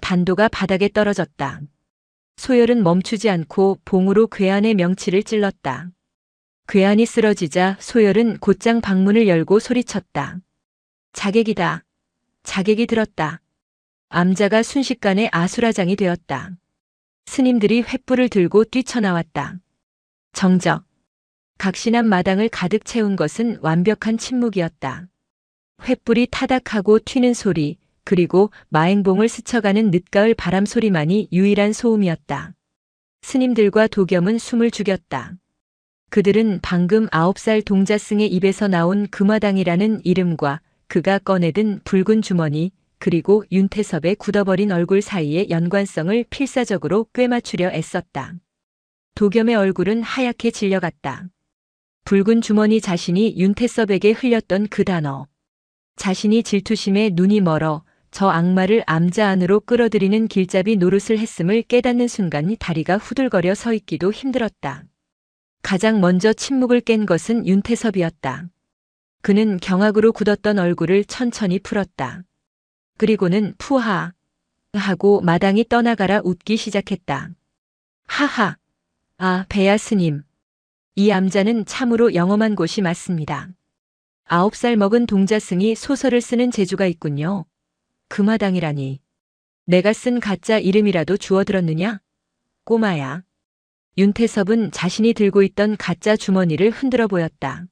단도가 바닥에 떨어졌다. 소열은 멈추지 않고 봉으로 괴한의 명치를 찔렀다. 괴한이 쓰러지자 소열은 곧장 방문을 열고 소리쳤다. 자객이다. 자객이 들었다. 암자가 순식간에 아수라장이 되었다. 스님들이 횃불을 들고 뛰쳐나왔다. 정적. 각신한 마당을 가득 채운 것은 완벽한 침묵이었다. 횃불이 타닥하고 튀는 소리, 그리고 마행봉을 스쳐가는 늦가을 바람 소리만이 유일한 소음이었다. 스님들과 도겸은 숨을 죽였다. 그들은 방금 9살 동자승의 입에서 나온 금화당이라는 이름과 그가 꺼내든 붉은 주머니, 그리고 윤태섭의 굳어버린 얼굴 사이의 연관성을 필사적으로 꿰맞추려 애썼다. 도겸의 얼굴은 하얗게 질려갔다. 붉은 주머니 자신이 윤태섭에게 흘렸던 그 단어. 자신이 질투심에 눈이 멀어 저 악마를 암자 안으로 끌어들이는 길잡이 노릇을 했음을 깨닫는 순간 다리가 후들거려 서 있기도 힘들었다. 가장 먼저 침묵을 깬 것은 윤태섭이었다. 그는 경악으로 굳었던 얼굴을 천천히 풀었다. 그리고는 푸하 하고 마당이 떠나가라 웃기 시작했다. 하하. 아, 배야 스님. 이 암자는 참으로 영험한 곳이 맞습니다. 9살 먹은 동자승이 소설을 쓰는 재주가 있군요. 금화당이라니. 내가 쓴 가짜 이름이라도 주워들었느냐? 꼬마야. 윤태섭은 자신이 들고 있던 가짜 주머니를 흔들어 보였다.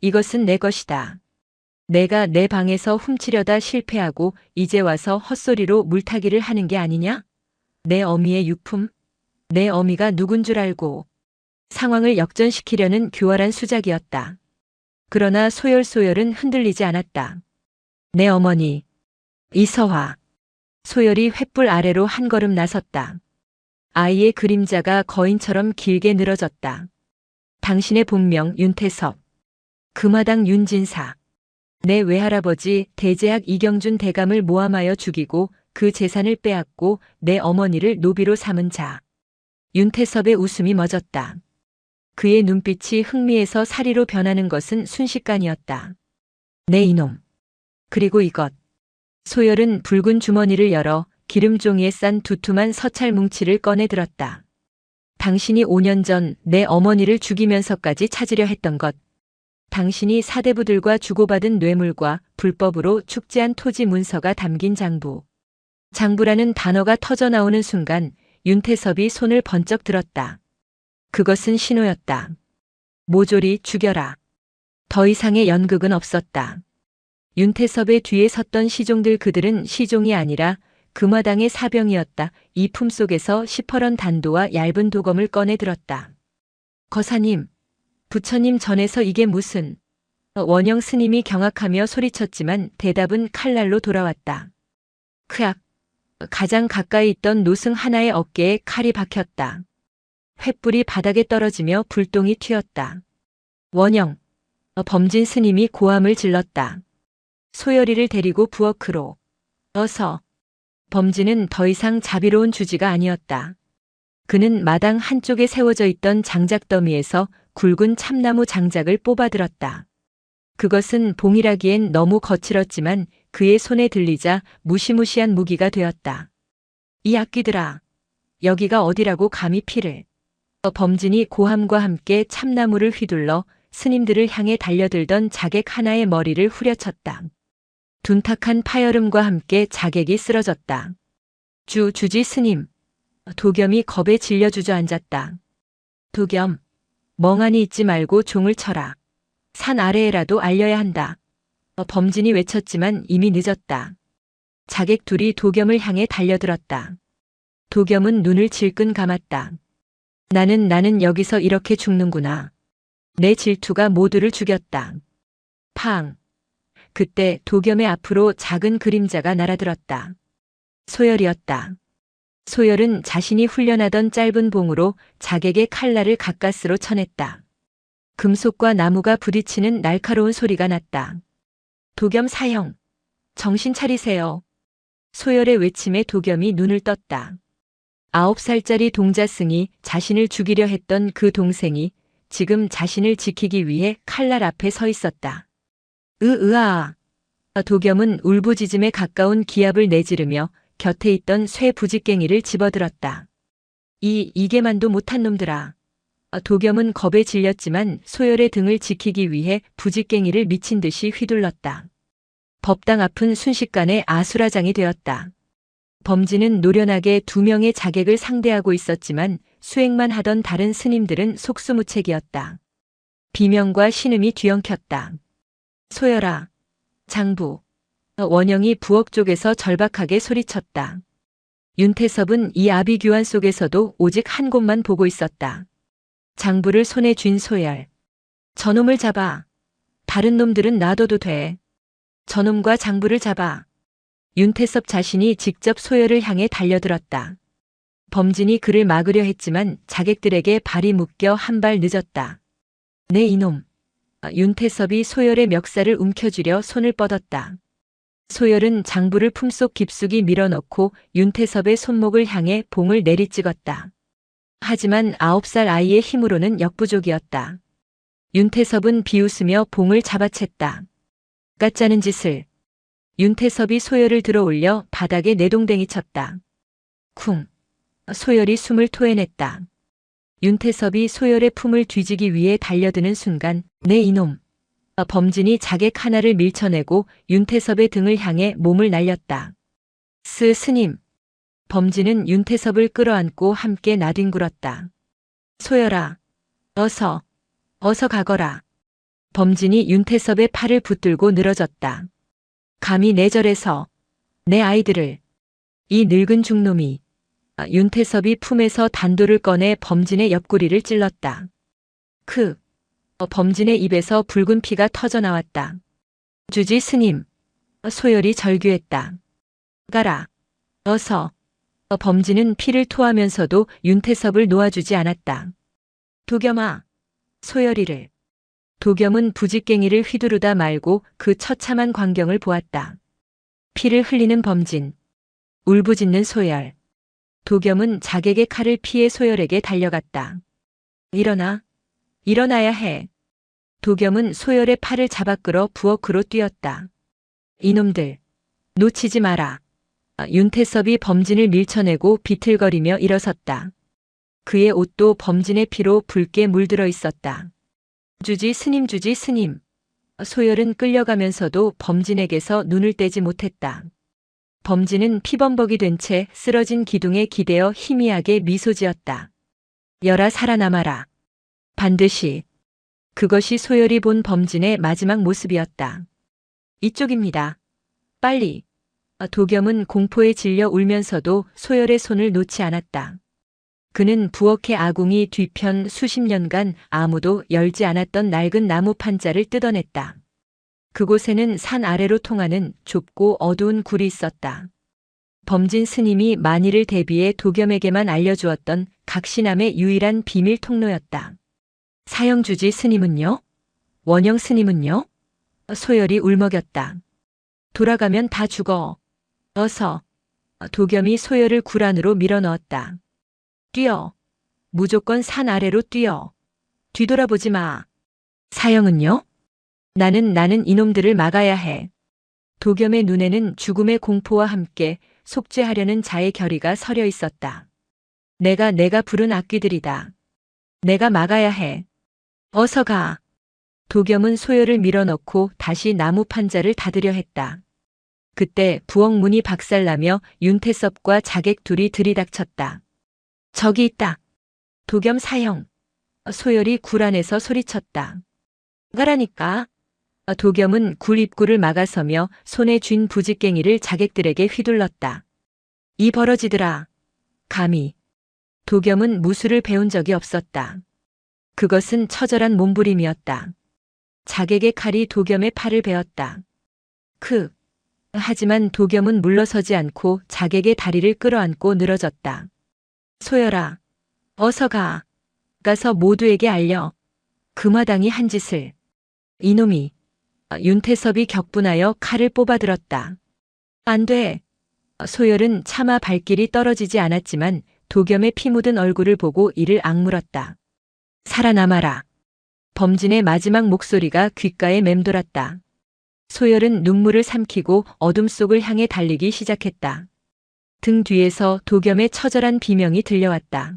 이것은 내 것이다. 내가 내 방에서 훔치려다 실패하고 이제 와서 헛소리로 물타기를 하는 게 아니냐? 내 어미의 유품? 내 어미가 누군 줄 알고. 상황을 역전시키려는 교활한 수작이었다. 그러나 소열은 흔들리지 않았다. 내 어머니. 이서화. 소열이 횃불 아래로 한 걸음 나섰다. 아이의 그림자가 거인처럼 길게 늘어졌다. 당신의 본명 윤태섭. 금화당 윤진사. 내 외할아버지 대제학 이경준 대감을 모함하여 죽이고 그 재산을 빼앗고 내 어머니를 노비로 삼은 자. 윤태섭의 웃음이 멎었다. 그의 눈빛이 흥미에서 사리로 변하는 것은 순식간이었다. 내 이놈. 그리고 이것. 소열은 붉은 주머니를 열어 기름종이에 싼 두툼한 서찰 뭉치를 꺼내 들었다. 당신이 5년 전 내 어머니를 죽이면서까지 찾으려 했던 것. 당신이 사대부들과 주고받은 뇌물과 불법으로 축제한 토지 문서가 담긴 장부. 장부라는 단어가 터져나오는 순간 윤태섭이 손을 번쩍 들었다. 그것은 신호였다. 모조리 죽여라. 더 이상의 연극은 없었다. 윤태섭의 뒤에 섰던 시종들, 그들은 시종이 아니라 금화당의 사병이었다. 이 품속에서 시퍼런 단도와 얇은 도검을 꺼내 들었다. 거사님, 부처님 전에서 이게 무슨... 원영 스님이 경악하며 소리쳤지만 대답은 칼날로 돌아왔다. 크악. 가장 가까이 있던 노승 하나의 어깨에 칼이 박혔다. 횃불이 바닥에 떨어지며 불똥이 튀었다. 원영. 범진 스님이 고함을 질렀다. 소열이를 데리고 부엌으로. 어서. 범진은 더 이상 자비로운 주지가 아니었다. 그는 마당 한쪽에 세워져 있던 장작더미에서 굵은 참나무 장작을 뽑아들었다. 그것은 봉이라기엔 너무 거칠었지만 그의 손에 들리자 무시무시한 무기가 되었다. 이 악귀들아, 여기가 어디라고 감히 피를. 범진이 고함과 함께 참나무를 휘둘러 스님들을 향해 달려들던 자객 하나의 머리를 후려쳤다. 둔탁한 파열음과 함께 자객이 쓰러졌다. 주지 스님. 도겸이 겁에 질려 주저앉았다. 도겸, 멍하니 있지 말고 종을 쳐라. 산 아래에라도 알려야 한다. 범진이 외쳤지만 이미 늦었다. 자객 둘이 도겸을 향해 달려들었다. 도겸은 눈을 질끈 감았다. 나는 여기서 이렇게 죽는구나. 내 질투가 모두를 죽였다. 팡. 그때 도겸의 앞으로 작은 그림자가 날아들었다. 소열이었다. 소열은 자신이 훈련하던 짧은 봉으로 자객의 칼날을 가까스로 쳐냈다. 금속과 나무가 부딪히는 날카로운 소리가 났다. 도겸 사형, 정신 차리세요. 소열의 외침에 도겸이 눈을 떴다. 9살짜리 동자승이 자신을 죽이려 했던 그 동생이 지금 자신을 지키기 위해 칼날 앞에 서 있었다. 으아. 도겸은 울부짖음에 가까운 기합을 내지르며 곁에 있던 쇠 부직갱이를 집어들었다. 이게만도 못한 놈들아. 도겸은 겁에 질렸지만 소열의 등을 지키기 위해 부직갱이를 미친 듯이 휘둘렀다. 법당 앞은 순식간에 아수라장이 되었다. 범진은 노련하게 2명의 자객을 상대하고 있었지만 수행만 하던 다른 스님들은 속수무책이었다. 비명과 신음이 뒤엉켰다. 소열아, 장부. 원영이 부엌 쪽에서 절박하게 소리쳤다. 윤태섭은 이 아비규환 속에서도 오직 한 곳만 보고 있었다. 장부를 손에 쥔 소열. 저놈을 잡아. 다른 놈들은 놔둬도 돼. 저놈과 장부를 잡아. 윤태섭 자신이 직접 소열을 향해 달려들었다. 범진이 그를 막으려 했지만 자객들에게 발이 묶여 한 발 늦었다. 네 이놈. 윤태섭이 소열의 멱살을 움켜쥐려 손을 뻗었다. 소열은 장부를 품속 깊숙이 밀어넣고 윤태섭의 손목을 향해 봉을 내리찍었다. 하지만 9살 아이의 힘으로는 역부족이었다. 윤태섭은 비웃으며 봉을 잡아챘다. 까짜는 짓을. 윤태섭이 소열을 들어올려 바닥에 내동댕이 쳤다. 쿵. 소열이 숨을 토해냈다. 윤태섭이 소열의 품을 뒤지기 위해 달려드는 순간 네 이놈. 범진이 자객 하나를 밀쳐내고 윤태섭의 등을 향해 몸을 날렸다. 스님. 범진은 윤태섭을 끌어안고 함께 나뒹굴었다. 소열아. 어서 가거라. 범진이 윤태섭의 팔을 붙들고 늘어졌다. 감히 내 절에서 내 아이들을, 이 늙은 중놈이. 윤태섭이 품에서 단도를 꺼내 범진의 옆구리를 찔렀다. 범진의 입에서 붉은 피가 터져 나왔다. 주지 스님. 소열이 절규했다. 가라. 어서. 범진은 피를 토하면서도 윤태섭을 놓아주지 않았다. 도겸아. 소열이를. 도겸은 부직갱이를 휘두르다 말고 그 처참한 광경을 보았다. 피를 흘리는 범진. 울부짖는 소열. 도겸은 자객의 칼을 피해 소열에게 달려갔다. 일어나. 일어나야 해. 도겸은 소열의 팔을 잡아 끌어 부엌으로 뛰었다. 이놈들. 놓치지 마라. 윤태섭이 범진을 밀쳐내고 비틀거리며 일어섰다. 그의 옷도 범진의 피로 붉게 물들어 있었다. 주지 스님, 주지 스님. 소열은 끌려가면서도 범진에게서 눈을 떼지 못했다. 범진은 피범벅이 된 채 쓰러진 기둥에 기대어 희미하게 미소 지었다. 열아 살아남아라. 반드시. 그것이 소열이 본 범진의 마지막 모습이었다. 이쪽입니다. 빨리. 도겸은 공포에 질려 울면서도 소열의 손을 놓지 않았다. 그는 부엌의 아궁이 뒤편 수십 년간 아무도 열지 않았던 낡은 나무 판자를 뜯어냈다. 그곳에는 산 아래로 통하는 좁고 어두운 굴이 있었다. 범진 스님이 만일을 대비해 도겸에게만 알려주었던 각시남의 유일한 비밀 통로였다. 사형주지 스님은요? 원영 스님은요? 소열이 울먹였다. 돌아가면 다 죽어. 어서. 도겸이 소열을 굴 안으로 밀어넣었다. 뛰어. 무조건 산 아래로 뛰어. 뒤돌아보지 마. 사형은요? 나는 이놈들을 막아야 해. 도겸의 눈에는 죽음의 공포와 함께 속죄하려는 자의 결의가 서려 있었다. 내가 부른 악귀들이다. 내가 막아야 해. 어서 가. 도겸은 소열을 밀어넣고 다시 나무 판자를 닫으려 했다. 그때 부엌 문이 박살나며 윤태섭과 자객 둘이 들이닥쳤다. 저기 있다. 도겸 사형. 소열이 굴 안에서 소리쳤다. 가라니까. 도겸은 굴 입구를 막아서며 손에 쥔 부직갱이를 자객들에게 휘둘렀다. 이 버러지들아. 감히. 도겸은 무술을 배운 적이 없었다. 그것은 처절한 몸부림이었다. 자객의 칼이 도겸의 팔을 베었다. 하지만 도겸은 물러서지 않고 자객의 다리를 끌어안고 늘어졌다. 소열아. 어서 가. 가서 모두에게 알려. 금화당이 한 짓을. 이놈이. 윤태섭이 격분하여 칼을 뽑아들었다. 안 돼. 소열은 차마 발길이 떨어지지 않았지만 도겸의 피 묻은 얼굴을 보고 이를 악물었다. 살아남아라. 범진의 마지막 목소리가 귓가에 맴돌았다. 소열은 눈물을 삼키고 어둠 속을 향해 달리기 시작했다. 등 뒤에서 도겸의 처절한 비명이 들려왔다.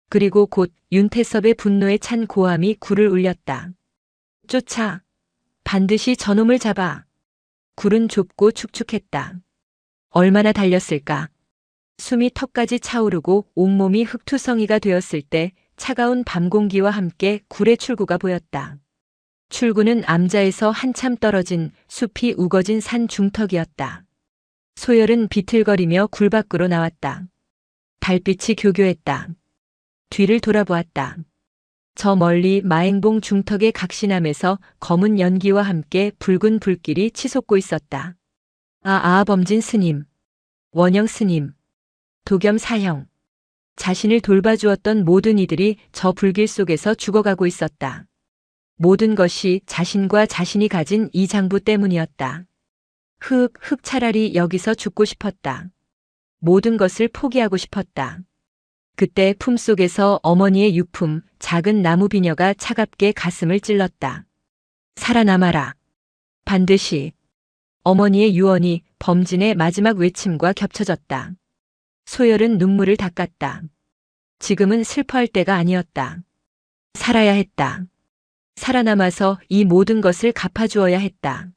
그리고 곧 윤태섭의 분노에 찬 고함이 굴을 울렸다. 쫓아. 반드시 저놈을 잡아. 굴은 좁고 축축했다. 얼마나 달렸을까. 숨이 턱까지 차오르고 온몸이 흙투성이가 되었을 때 차가운 밤 공기와 함께 굴의 출구가 보였다. 출구는 암자에서 한참 떨어진 숲이 우거진 산 중턱이었다. 소열은 비틀거리며 굴 밖으로 나왔다. 달빛이 교교했다. 뒤를 돌아보았다. 저 멀리 마행봉 중턱의 각시남에서 검은 연기와 함께 붉은 불길이 치솟고 있었다. 범진 스님. 원영 스님. 도겸 사형. 자신을 돌봐주었던 모든 이들이 저 불길 속에서 죽어가고 있었다. 모든 것이 자신과 자신이 가진 이 장부 때문이었다. 차라리 여기서 죽고 싶었다. 모든 것을 포기하고 싶었다. 그때 품속에서 어머니의 유품, 작은 나무 비녀가 차갑게 가슴을 찔렀다. 살아남아라. 반드시. 어머니의 유언이 범진의 마지막 외침과 겹쳐졌다. 소열은 눈물을 닦았다. 지금은 슬퍼할 때가 아니었다. 살아야 했다. 살아남아서 이 모든 것을 갚아주어야 했다.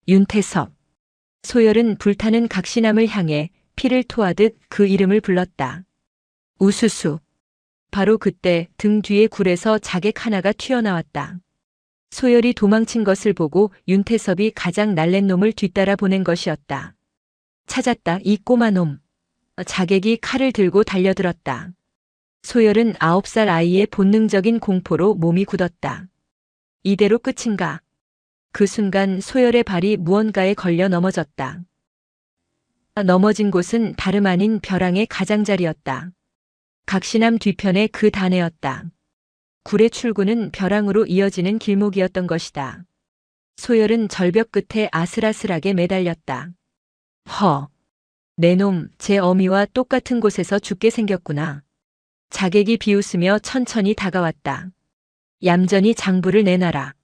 윤태섭. 소열은 불타는 각시남을 향해 피를 토하듯 그 이름을 불렀다. 우수수. 바로 그때 등 뒤의 굴에서 자객 하나가 튀어나왔다. 소열이 도망친 것을 보고 윤태섭이 가장 날랜 놈을 뒤따라 보낸 것이었다. 찾았다, 이 꼬마 놈. 자객이 칼을 들고 달려들었다. 소열은 9살 아이의 본능적인 공포로 몸이 굳었다. 이대로 끝인가? 그 순간 소열의 발이 무언가에 걸려 넘어졌다. 넘어진 곳은 다름 아닌 벼랑의 가장자리였다. 각신암 뒤편의 그 단에였다. 굴의 출구는 벼랑으로 이어지는 길목이었던 것이다. 소열은 절벽 끝에 아슬아슬하게 매달렸다. 허! 내 놈, 제 어미와 똑같은 곳에서 죽게 생겼구나. 자객이 비웃으며 천천히 다가왔다. 얌전히 장부를 내놔라.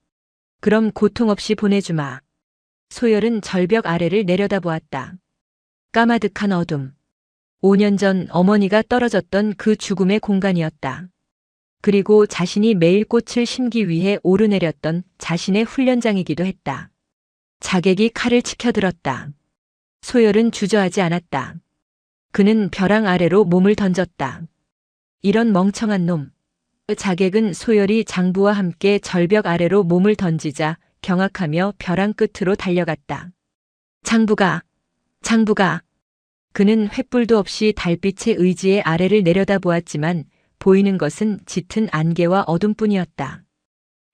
그럼 고통 없이 보내주마. 소열은 절벽 아래를 내려다보았다. 까마득한 어둠. 5년 전 어머니가 떨어졌던 그 죽음의 공간이었다. 그리고 자신이 매일 꽃을 심기 위해 오르내렸던 자신의 훈련장이기도 했다. 자객이 칼을 치켜들었다. 소열은 주저하지 않았다. 그는 벼랑 아래로 몸을 던졌다. 이런 멍청한 놈. 자객은 소열이 장부와 함께 절벽 아래로 몸을 던지자 경악하며 벼랑 끝으로 달려갔다. 장부가! 그는 횃불도 없이 달빛의 의지의 아래를 내려다보았지만 보이는 것은 짙은 안개와 어둠뿐이었다.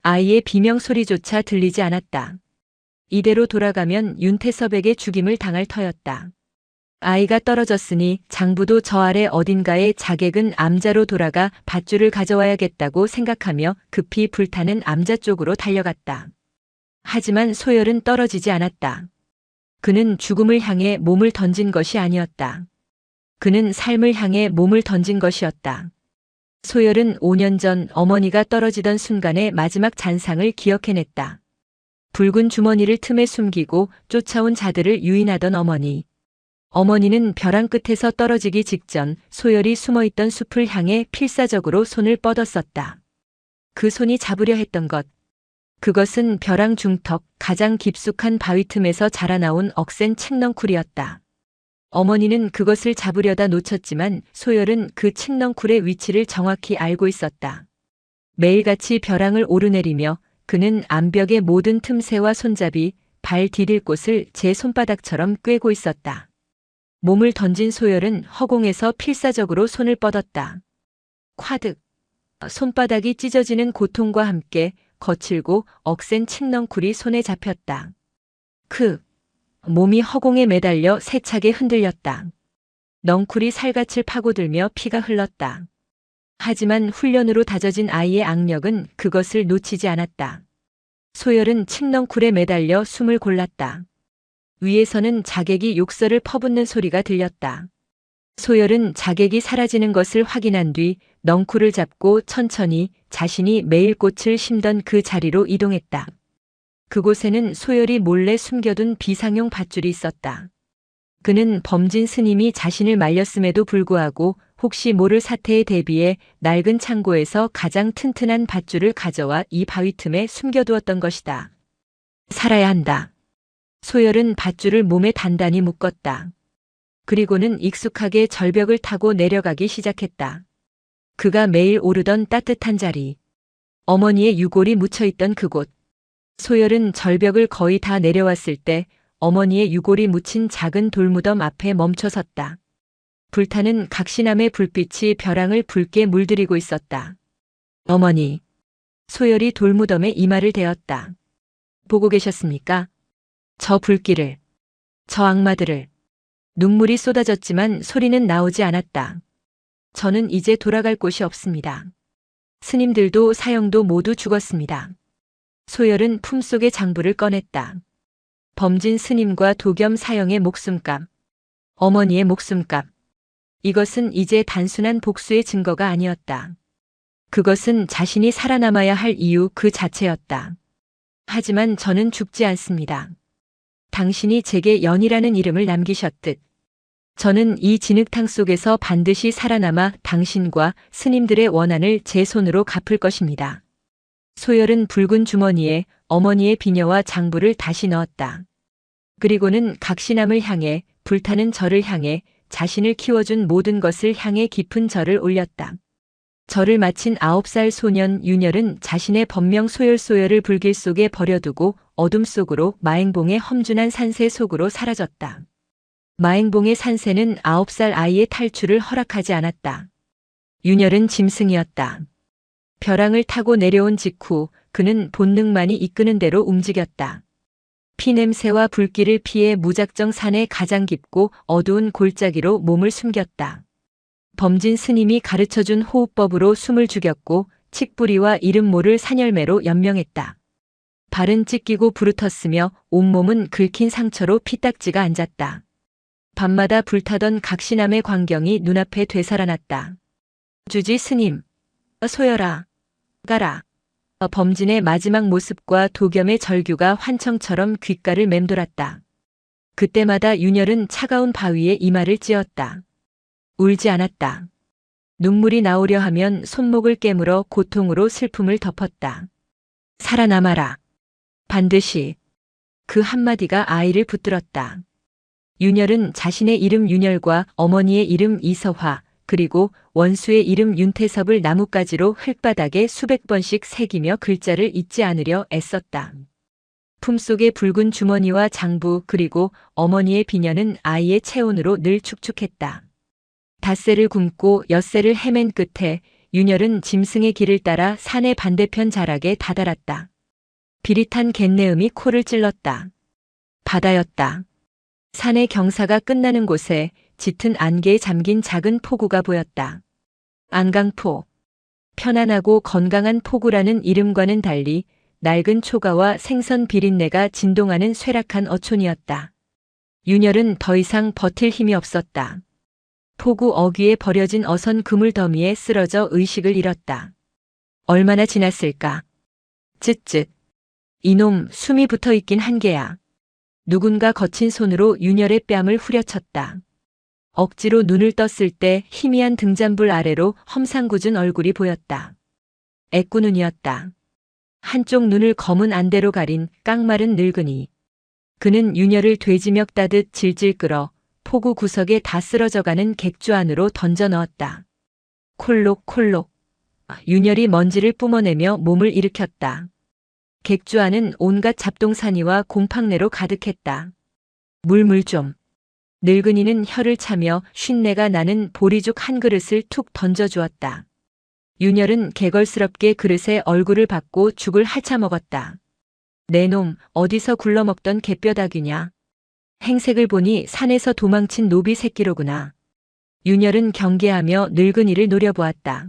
아이의 비명 소리조차 들리지 않았다. 이대로 돌아가면 윤태섭에게 죽임을 당할 터였다. 아이가 떨어졌으니 장부도 저 아래 어딘가에 자객은 암자로 돌아가 밧줄을 가져와야겠다고 생각하며 급히 불타는 암자 쪽으로 달려갔다. 하지만 소열은 떨어지지 않았다. 그는 죽음을 향해 몸을 던진 것이 아니었다. 그는 삶을 향해 몸을 던진 것이었다. 소열은 5년 전 어머니가 떨어지던 순간의 마지막 잔상을 기억해냈다. 붉은 주머니를 틈에 숨기고 쫓아온 자들을 유인하던 어머니. 어머니는 벼랑 끝에서 떨어지기 직전 소열이 숨어있던 숲을 향해 필사적으로 손을 뻗었었다. 그 손이 잡으려 했던 것. 그것은 벼랑 중턱 가장 깊숙한 바위 틈에서 자라나온 억센 칡넝쿨이었다. 어머니는 그것을 잡으려다 놓쳤지만 소열은 그 칡넝쿨의 위치를 정확히 알고 있었다. 매일같이 벼랑을 오르내리며 그는 암벽의 모든 틈새와 손잡이, 발 디딜 곳을 제 손바닥처럼 꿰고 있었다. 몸을 던진 소열은 허공에서 필사적으로 손을 뻗었다. 콰득! 손바닥이 찢어지는 고통과 함께 거칠고 억센 칡넝쿨이 손에 잡혔다. 몸이 허공에 매달려 세차게 흔들렸다. 넝쿨이 살갗을 파고들며 피가 흘렀다. 하지만 훈련으로 다져진 아이의 악력은 그것을 놓치지 않았다. 소열은 칡넝쿨에 매달려 숨을 골랐다. 위에서는 자객이 욕설을 퍼붓는 소리가 들렸다. 소열은 자객이 사라지는 것을 확인한 뒤 넝쿨을 잡고 천천히 자신이 매일 꽃을 심던 그 자리로 이동했다. 그곳에는 소열이 몰래 숨겨둔 비상용 밧줄이 있었다. 그는 범진 스님이 자신을 말렸음에도 불구하고 혹시 모를 사태에 대비해 낡은 창고에서 가장 튼튼한 밧줄을 가져와 이 바위 틈에 숨겨두었던 것이다. 살아야 한다. 소열은 밧줄을 몸에 단단히 묶었다. 그리고는 익숙하게 절벽을 타고 내려가기 시작했다. 그가 매일 오르던 따뜻한 자리. 어머니의 유골이 묻혀있던 그곳. 소열은 절벽을 거의 다 내려왔을 때 어머니의 유골이 묻힌 작은 돌무덤 앞에 멈춰섰다. 불타는 각신암의 불빛이 벼랑을 붉게 물들이고 있었다. 어머니. 소열이 돌무덤에 이마를 대었다. 보고 계셨습니까? 저 불길을. 저 악마들을. 눈물이 쏟아졌지만 소리는 나오지 않았다. 저는 이제 돌아갈 곳이 없습니다. 스님들도 사형도 모두 죽었습니다. 소열은 품속의 장부를 꺼냈다. 범진 스님과 도겸 사형의 목숨값. 어머니의 목숨값. 이것은 이제 단순한 복수의 증거가 아니었다. 그것은 자신이 살아남아야 할 이유 그 자체였다. 하지만 저는 죽지 않습니다. 당신이 제게 연이라는 이름을 남기셨듯 저는 이 진흙탕 속에서 반드시 살아남아 당신과 스님들의 원한을 제 손으로 갚을 것입니다. 소열은 붉은 주머니에 어머니의 비녀와 장부를 다시 넣었다. 그리고는 각신암을 향해 불타는 절을 향해 자신을 키워준 모든 것을 향해 깊은 절을 올렸다. 절을 마친 9살 소년 윤열은 자신의 법명 소열소열을 불길 속에 버려두고 어둠 속으로 마행봉의 험준한 산세 속으로 사라졌다. 마행봉의 산세는 9살 아이의 탈출을 허락하지 않았다. 윤열은 짐승이었다. 벼랑을 타고 내려온 직후 그는 본능만이 이끄는 대로 움직였다. 피냄새와 불길을 피해 무작정 산의 가장 깊고 어두운 골짜기로 몸을 숨겼다. 범진 스님이 가르쳐준 호흡법으로 숨을 죽였고 칡뿌리와 이름 모를 산열매로 연명했다. 발은 찢기고 부르텄으며 온몸은 긁힌 상처로 피딱지가 앉았다. 밤마다 불타던 각시남의 광경이 눈앞에 되살아났다. 주지 스님, 소열아, 가라. 범진의 마지막 모습과 도겸의 절규가 환청처럼 귓가를 맴돌았다. 그때마다 윤열은 차가운 바위에 이마를 찧었다. 울지 않았다. 눈물이 나오려 하면 손목을 깨물어 고통으로 슬픔을 덮었다. 살아남아라. 반드시. 그 한마디가 아이를 붙들었다. 윤열은 자신의 이름 윤열과 어머니의 이름 이서화, 그리고 원수의 이름 윤태섭을 나뭇가지로 흙바닥에 수백 번씩 새기며 글자를 잊지 않으려 애썼다. 품속의 붉은 주머니와 장부 그리고 어머니의 비녀는 아이의 체온으로 늘 축축했다. 닷새를 굶고 엿새를 헤맨 끝에 윤열은 짐승의 길을 따라 산의 반대편 자락에 다다랐다. 비릿한 갯내음이 코를 찔렀다. 바다였다. 산의 경사가 끝나는 곳에 짙은 안개에 잠긴 작은 포구가 보였다. 안강포. 편안하고 건강한 포구라는 이름과는 달리 낡은 초가와 생선 비린내가 진동하는 쇠락한 어촌이었다. 윤열은 더 이상 버틸 힘이 없었다. 포구 어귀에 버려진 어선 그물 더미에 쓰러져 의식을 잃었다. 얼마나 지났을까? 쯧쯧. 이놈 숨이 붙어 있긴 한게야. 누군가 거친 손으로 윤열의 뺨을 후려쳤다. 억지로 눈을 떴을 때 희미한 등잔불 아래로 험상궂은 얼굴이 보였다. 애꾸눈이었다. 한쪽 눈을 검은 안대로 가린 깡마른 늙은이. 그는 윤열을 돼지멱 따듯 질질 끌어 포구 구석에 다 쓰러져가는 객주 안으로 던져 넣었다. 콜록콜록. 윤열이 먼지를 뿜어내며 몸을 일으켰다. 객주 안은 온갖 잡동사니와 곰팡내로 가득했다. 물물 좀. 늙은이는 혀를 차며 쉰내가 나는 보리죽 한 그릇을 툭 던져주었다. 윤열은 개걸스럽게 그릇에 얼굴을 받고 죽을 핥아 먹었다. 내 놈 어디서 굴러먹던 개뼈다귀냐. 행색을 보니 산에서 도망친 노비 새끼로구나. 윤열은 경계하며 늙은이를 노려보았다.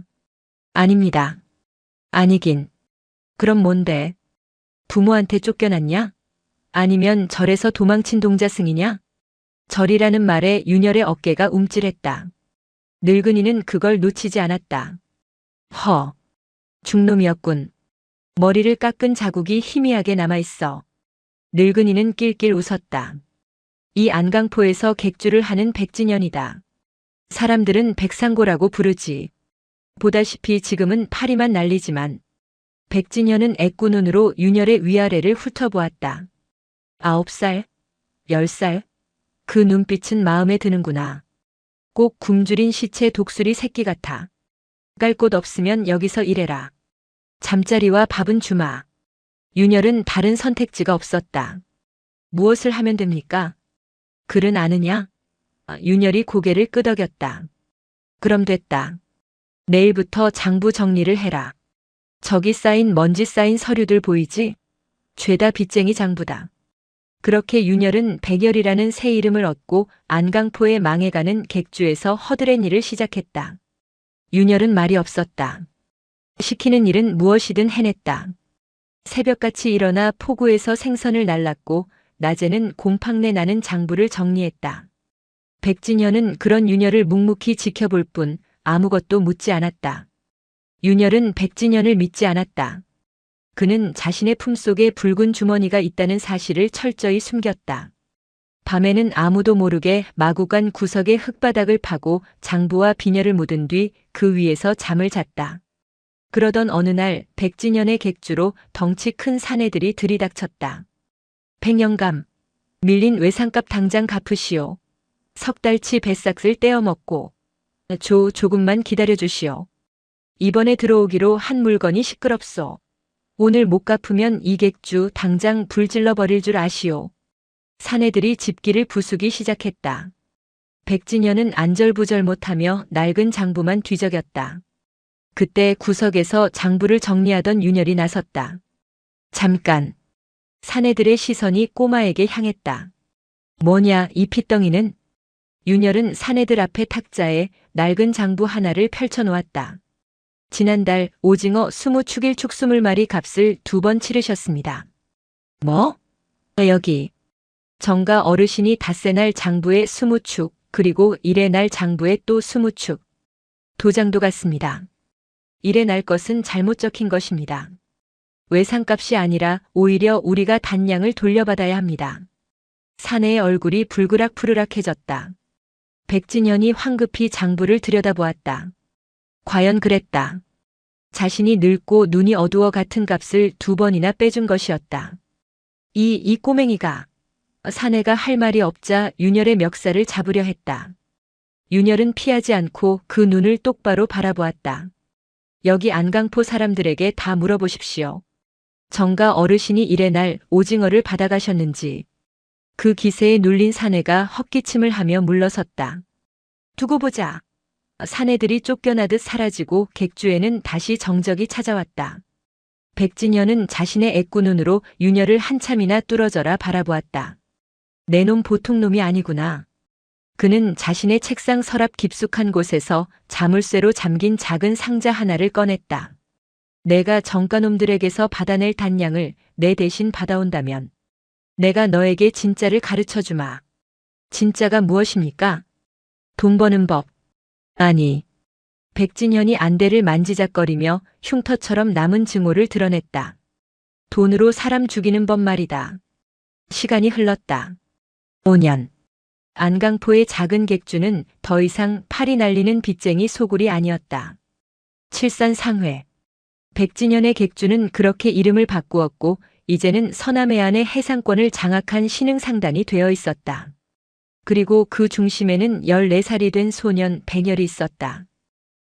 아닙니다. 아니긴. 그럼 뭔데? 부모한테 쫓겨났냐? 아니면 절에서 도망친 동자승이냐? 절이라는 말에 윤열의 어깨가 움찔했다. 늙은이는 그걸 놓치지 않았다. 허. 중놈이었군. 머리를 깎은 자국이 희미하게 남아있어. 늙은이는 낄낄 웃었다. 이 안강포에서 객주를 하는 백진년이다. 사람들은 백상고라고 부르지. 보다시피 지금은 파리만 날리지만 백진년은 애꾸눈으로 윤열의 위아래를 훑어보았다. 9살? 10살? 그 눈빛은 마음에 드는구나. 꼭 굶주린 시체 독수리 새끼 같아. 깔 곳 없으면 여기서 일해라. 잠자리와 밥은 주마. 윤열은 다른 선택지가 없었다. 무엇을 하면 됩니까? 글은 아느냐? 윤열이 고개를 끄덕였다. 그럼 됐다. 내일부터 장부 정리를 해라. 저기 쌓인 먼지 쌓인 서류들 보이지? 죄다 빚쟁이 장부다. 그렇게 윤열은 백열이라는 새 이름을 얻고 안강포에 망해가는 객주에서 허드렛 일을 시작했다. 윤열은 말이 없었다. 시키는 일은 무엇이든 해냈다. 새벽같이 일어나 포구에서 생선을 날랐고 낮에는 곰팡내 나는 장부를 정리했다. 백진현은 그런 윤열을 묵묵히 지켜볼 뿐 아무것도 묻지 않았다. 윤열은 백진현을 믿지 않았다. 그는 자신의 품속에 붉은 주머니가 있다는 사실을 철저히 숨겼다. 밤에는 아무도 모르게 마구간 구석의 흙바닥을 파고 장부와 비녀를 묻은 뒤 그 위에서 잠을 잤다. 그러던 어느 날 백진현의 객주로 덩치 큰 사내들이 들이닥쳤다. 백영감, 밀린 외상값 당장 갚으시오. 석 달치 뱃삭을 떼어 먹고 조금만 기다려 주시오. 이번에 들어오기로 한 물건이 시끄럽소. 오늘 못 갚으면 이 객주 당장 불질러 버릴 줄 아시오. 사내들이 집기를 부수기 시작했다. 백진현은 안절부절 못하며 낡은 장부만 뒤적였다. 그때 구석에서 장부를 정리하던 윤열이 나섰다. 잠깐. 사내들의 시선이 꼬마에게 향했다. 뭐냐 이 핏덩이는? 윤열은 사내들 앞에 탁자에 낡은 장부 하나를 펼쳐놓았다. 지난달 오징어 20축일 축 20마리 값을 2번 치르셨습니다. 뭐? 여기. 정가 어르신이 닷새 날 장부에 20축, 그리고 일의 날 장부에 또 20축. 도장도 같습니다. 일의 날 것은 잘못 적힌 것입니다. 외상값이 아니라 오히려 우리가 단량을 돌려받아야 합니다. 사내의 얼굴이 불그락푸르락해졌다. 백진현이 황급히 장부를 들여다보았다. 과연 그랬다. 자신이 늙고 눈이 어두워 같은 값을 2번이나 빼준 것이었다. 이 꼬맹이가. 사내가 할 말이 없자 윤열의 멱살을 잡으려 했다. 윤열은 피하지 않고 그 눈을 똑바로 바라보았다. 여기 안강포 사람들에게 다 물어보십시오. 정가 어르신이 일의 날 오징어를 받아가셨는지. 그 기세에 눌린 사내가 헛기침을 하며 물러섰다. 두고 보자. 사내들이 쫓겨나듯 사라지고 객주에는 다시 정적이 찾아왔다. 백진현은 자신의 애꾸눈으로 윤열을 한참이나 뚫어져라 바라보았다. 내 놈 보통 놈이 아니구나. 그는 자신의 책상 서랍 깊숙한 곳에서 자물쇠로 잠긴 작은 상자 하나를 꺼냈다. 내가 정가놈들에게서 받아낼 단량을 내 대신 받아온다면 내가 너에게 진짜를 가르쳐주마. 진짜가 무엇입니까? 돈 버는 법. 아니. 백진현이 안대를 만지작거리며 흉터처럼 남은 증오를 드러냈다. 돈으로 사람 죽이는 법 말이다. 시간이 흘렀다. 5년. 안강포의 작은 객주는 더 이상 팔이 날리는 빚쟁이 소굴이 아니었다. 칠산상회. 백진현의 객주는 그렇게 이름을 바꾸었고 이제는 서남해안의 해상권을 장악한 신흥상단이 되어 있었다. 그리고 그 중심에는 14살이 된 소년 백열이 있었다.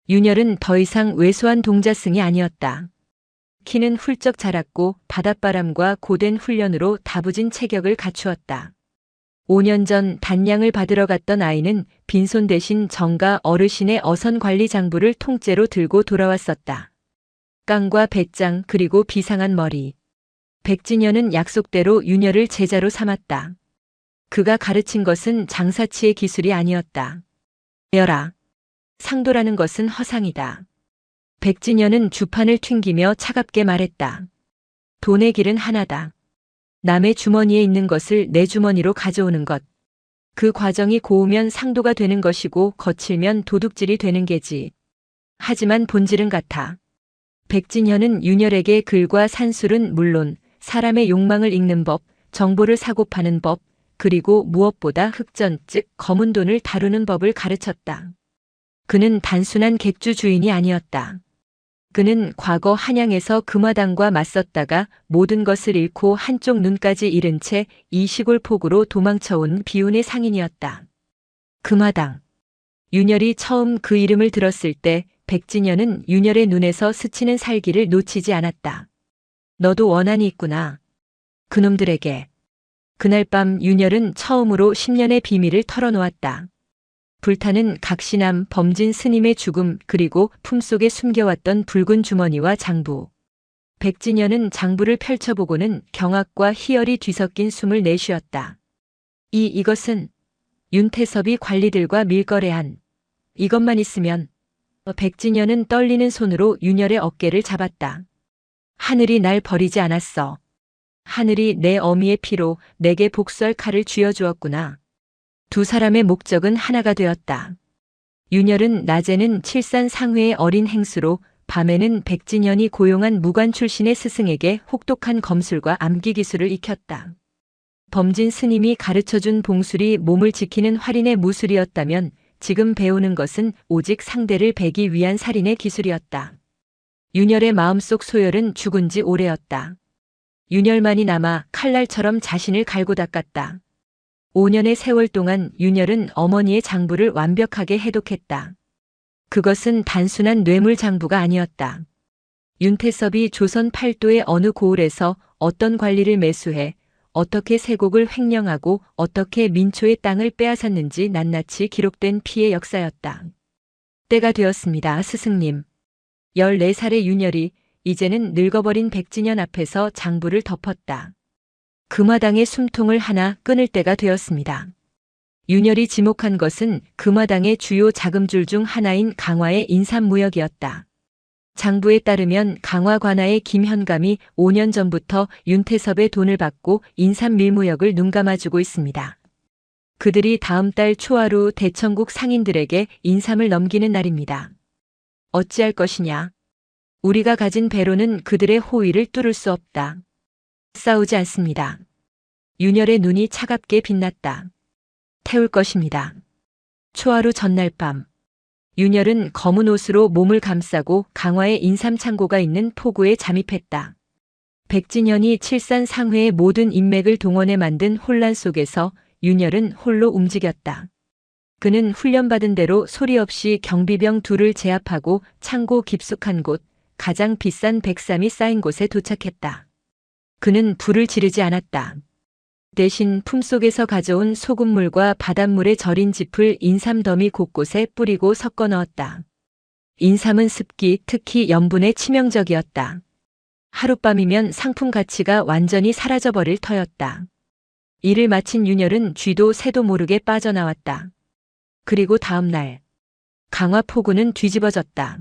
윤열은 더 이상 왜소한 동자승이 아니었다. 키는 훌쩍 자랐고 바닷바람과 고된 훈련으로 다부진 체격을 갖추었다. 5년 전 단량을 받으러 갔던 아이는 빈손 대신 정가 어르신의 어선관리 장부를 통째로 들고 돌아왔었다. 깡과 배짱 그리고 비상한 머리. 백진현은 약속대로 윤열을 제자로 삼았다. 그가 가르친 것은 장사치의 기술이 아니었다. 여라. 상도라는 것은 허상이다. 백진현은 주판을 튕기며 차갑게 말했다. 돈의 길은 하나다. 남의 주머니에 있는 것을 내 주머니로 가져오는 것. 그 과정이 고우면 상도가 되는 것이고 거칠면 도둑질이 되는 게지. 하지만 본질은 같아. 백진현은 윤열에게 글과 산술은 물론 사람의 욕망을 읽는 법, 정보를 사고 파는 법, 그리고 무엇보다 흑전, 즉 검은 돈을 다루는 법을 가르쳤다. 그는 단순한 객주 주인이 아니었다. 그는 과거 한양에서 금화당과 맞섰다가 모든 것을 잃고 한쪽 눈까지 잃은 채 이 시골 폭으로 도망쳐온 비운의 상인이었다. 금화당. 윤열이 처음 그 이름을 들었을 때 백진현은 윤열의 눈에서 스치는 살기를 놓치지 않았다. 너도 원한이 있구나. 그놈들에게. 그날 밤 윤열은 처음으로 10년의 비밀을 털어놓았다. 불타는 각신함 범진 스님의 죽음 그리고 품속에 숨겨왔던 붉은 주머니와 장부. 백진현은 장부를 펼쳐보고는 경악과 희열이 뒤섞인 숨을 내쉬었다. 이것은 윤태섭이 관리들과 밀거래한 이것만 있으면. 백진현은 떨리는 손으로 윤열의 어깨를 잡았다. 하늘이 날 버리지 않았어. 하늘이 내 어미의 피로 내게 복수할 칼을 쥐어주었구나. 두 사람의 목적은 하나가 되었다. 윤열은 낮에는 칠산상회의 어린 행수로 밤에는 백진현이 고용한 무관 출신의 스승에게 혹독한 검술과 암기 기술을 익혔다. 범진 스님이 가르쳐준 봉술이 몸을 지키는 활인의 무술이었다면 지금 배우는 것은 오직 상대를 베기 위한 살인의 기술이었다. 윤열의 마음속 소열은 죽은 지 오래였다. 윤열만이 남아 칼날처럼 자신을 갈고 닦았다. 5년의 세월 동안 윤열은 어머니의 장부를 완벽하게 해독했다. 그것은 단순한 뇌물장부가 아니었다. 윤태섭이 조선 팔도의 어느 고을에서 어떤 관리를 매수해 어떻게 세곡을 횡령하고 어떻게 민초의 땅을 빼앗았는지 낱낱이 기록된 피의 역사였다. 때가 되었습니다, 스승님. 14살의 윤열이 이제는 늙어버린 백진현 앞에서 장부를 덮었다. 금화당의 숨통을 하나 끊을 때가 되었습니다. 윤열이 지목한 것은 금화당의 주요 자금줄 중 하나인 강화의 인삼무역이었다. 장부에 따르면 강화 관아의 김현감이 5년 전부터 윤태섭의 돈을 받고 인삼밀무역을 눈감아주고 있습니다. 그들이 다음 달 초하루 대천국 상인들에게 인삼을 넘기는 날입니다. 어찌할 것이냐? 우리가 가진 배로는 그들의 호의를 뚫을 수 없다. 싸우지 않습니다. 윤열의 눈이 차갑게 빛났다. 태울 것입니다. 초하루 전날 밤. 윤열은 검은 옷으로 몸을 감싸고 강화의 인삼창고가 있는 포구에 잠입했다. 백진현이 칠산상회의 모든 인맥을 동원해 만든 혼란 속에서 윤열은 홀로 움직였다. 그는 훈련받은 대로 소리 없이 경비병 둘을 제압하고 창고 깊숙한 곳, 가장 비싼 백삼이 쌓인 곳에 도착했다. 그는 불을 지르지 않았다. 대신 품속에서 가져온 소금물과 바닷물에 절인 짚을 인삼더미 곳곳에 뿌리고 섞어 넣었다. 인삼은 습기, 특히 염분에 치명적이었다. 하룻밤이면 상품 가치가 완전히 사라져버릴 터였다. 일을 마친 윤열은 쥐도 새도 모르게 빠져나왔다. 그리고 다음 날 강화 포구는 뒤집어졌다.